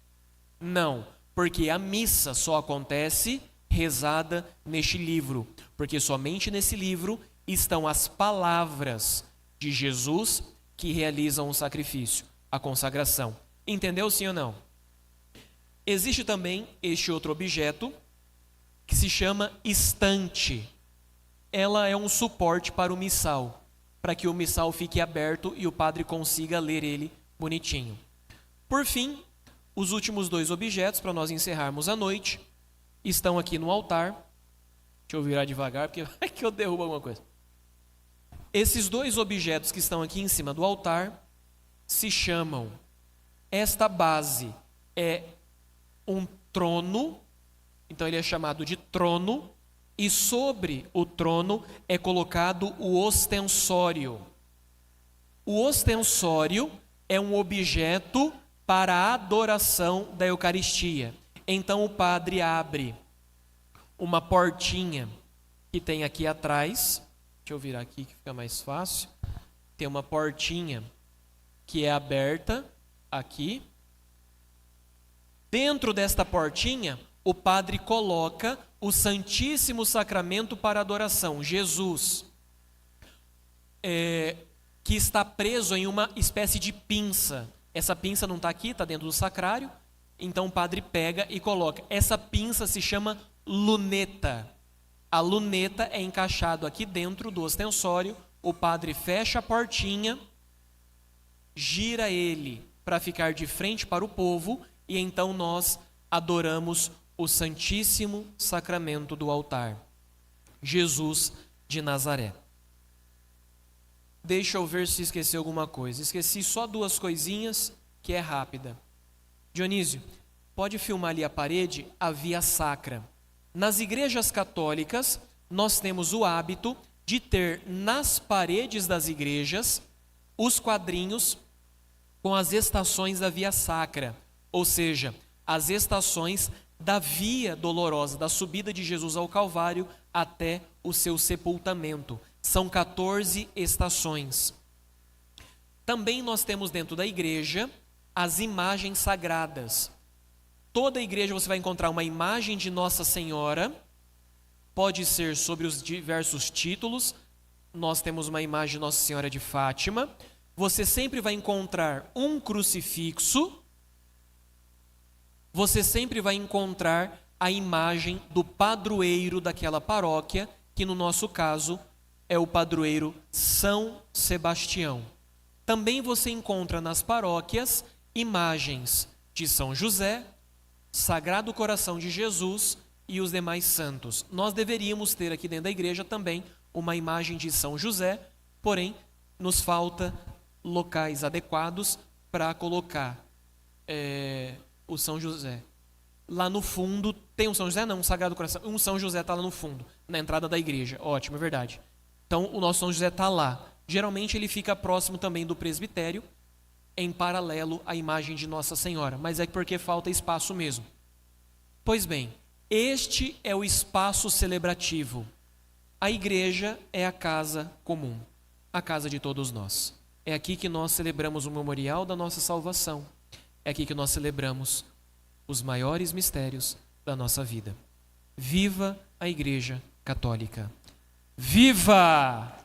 Não, porque a missa só acontece rezada neste livro, porque somente nesse livro estão as palavras de Jesus que realizam o sacrifício, a consagração. Entendeu, sim ou não? Existe também este outro objeto que se chama estante. Ela é um suporte para o missal, para que o missal fique aberto e o padre consiga ler ele bonitinho. Por fim, os últimos dois objetos, para nós encerrarmos a noite, estão aqui no altar. Deixa eu virar devagar, porque vai que eu derrubo alguma coisa. Esses dois objetos que estão aqui em cima do altar se chamam, esta base é um trono, então ele é chamado de trono, e sobre o trono é colocado o ostensório. O ostensório é um objeto para a adoração da Eucaristia. Então o padre abre uma portinha que tem aqui atrás. Deixa eu virar aqui que fica mais fácil. Tem uma portinha que é aberta aqui. Dentro desta portinha, o padre coloca o Santíssimo Sacramento para adoração, Jesus, que está preso em uma espécie de pinça. Essa pinça não está aqui, está dentro do sacrário. Então o padre pega e coloca. Essa pinça se chama luneta. A luneta é encaixado aqui dentro do ostensório. O padre fecha a portinha, gira ele para ficar de frente para o povo e então nós adoramos o Santíssimo Sacramento do altar. Jesus de Nazaré. Deixa eu ver se esqueci alguma coisa. Esqueci só duas coisinhas que é rápida. Dionísio, pode filmar ali a parede, a via sacra. Nas igrejas católicas, nós temos o hábito de ter nas paredes das igrejas os quadrinhos com as estações da via sacra, ou seja, as estações da via dolorosa, da subida de Jesus ao Calvário até o seu sepultamento. São 14 estações. Também nós temos dentro da igreja as imagens sagradas. Toda a igreja você vai encontrar uma imagem de Nossa Senhora, pode ser sobre os diversos títulos. Nós temos uma imagem de Nossa Senhora de Fátima. Você sempre vai encontrar um crucifixo. Você sempre vai encontrar a imagem do padroeiro daquela paróquia, que no nosso caso é o padroeiro São Sebastião. Também você encontra nas paróquias imagens de São José, Sagrado Coração de Jesus e os demais santos. Nós deveríamos ter aqui dentro da igreja também uma imagem de São José, porém nos falta locais adequados para colocar o São José. Lá no fundo, tem um São José? Não, um Sagrado Coração. Um São José está lá no fundo, na entrada da igreja. Ótimo, é verdade. Então, o nosso São José está lá. Geralmente, ele fica próximo também do presbitério, em paralelo à imagem de Nossa Senhora. Mas é porque falta espaço mesmo. Pois bem, este é o espaço celebrativo. A igreja é a casa comum, a casa de todos nós. É aqui que nós celebramos o memorial da nossa salvação. É aqui que nós celebramos os maiores mistérios da nossa vida. Viva a Igreja Católica! Viva!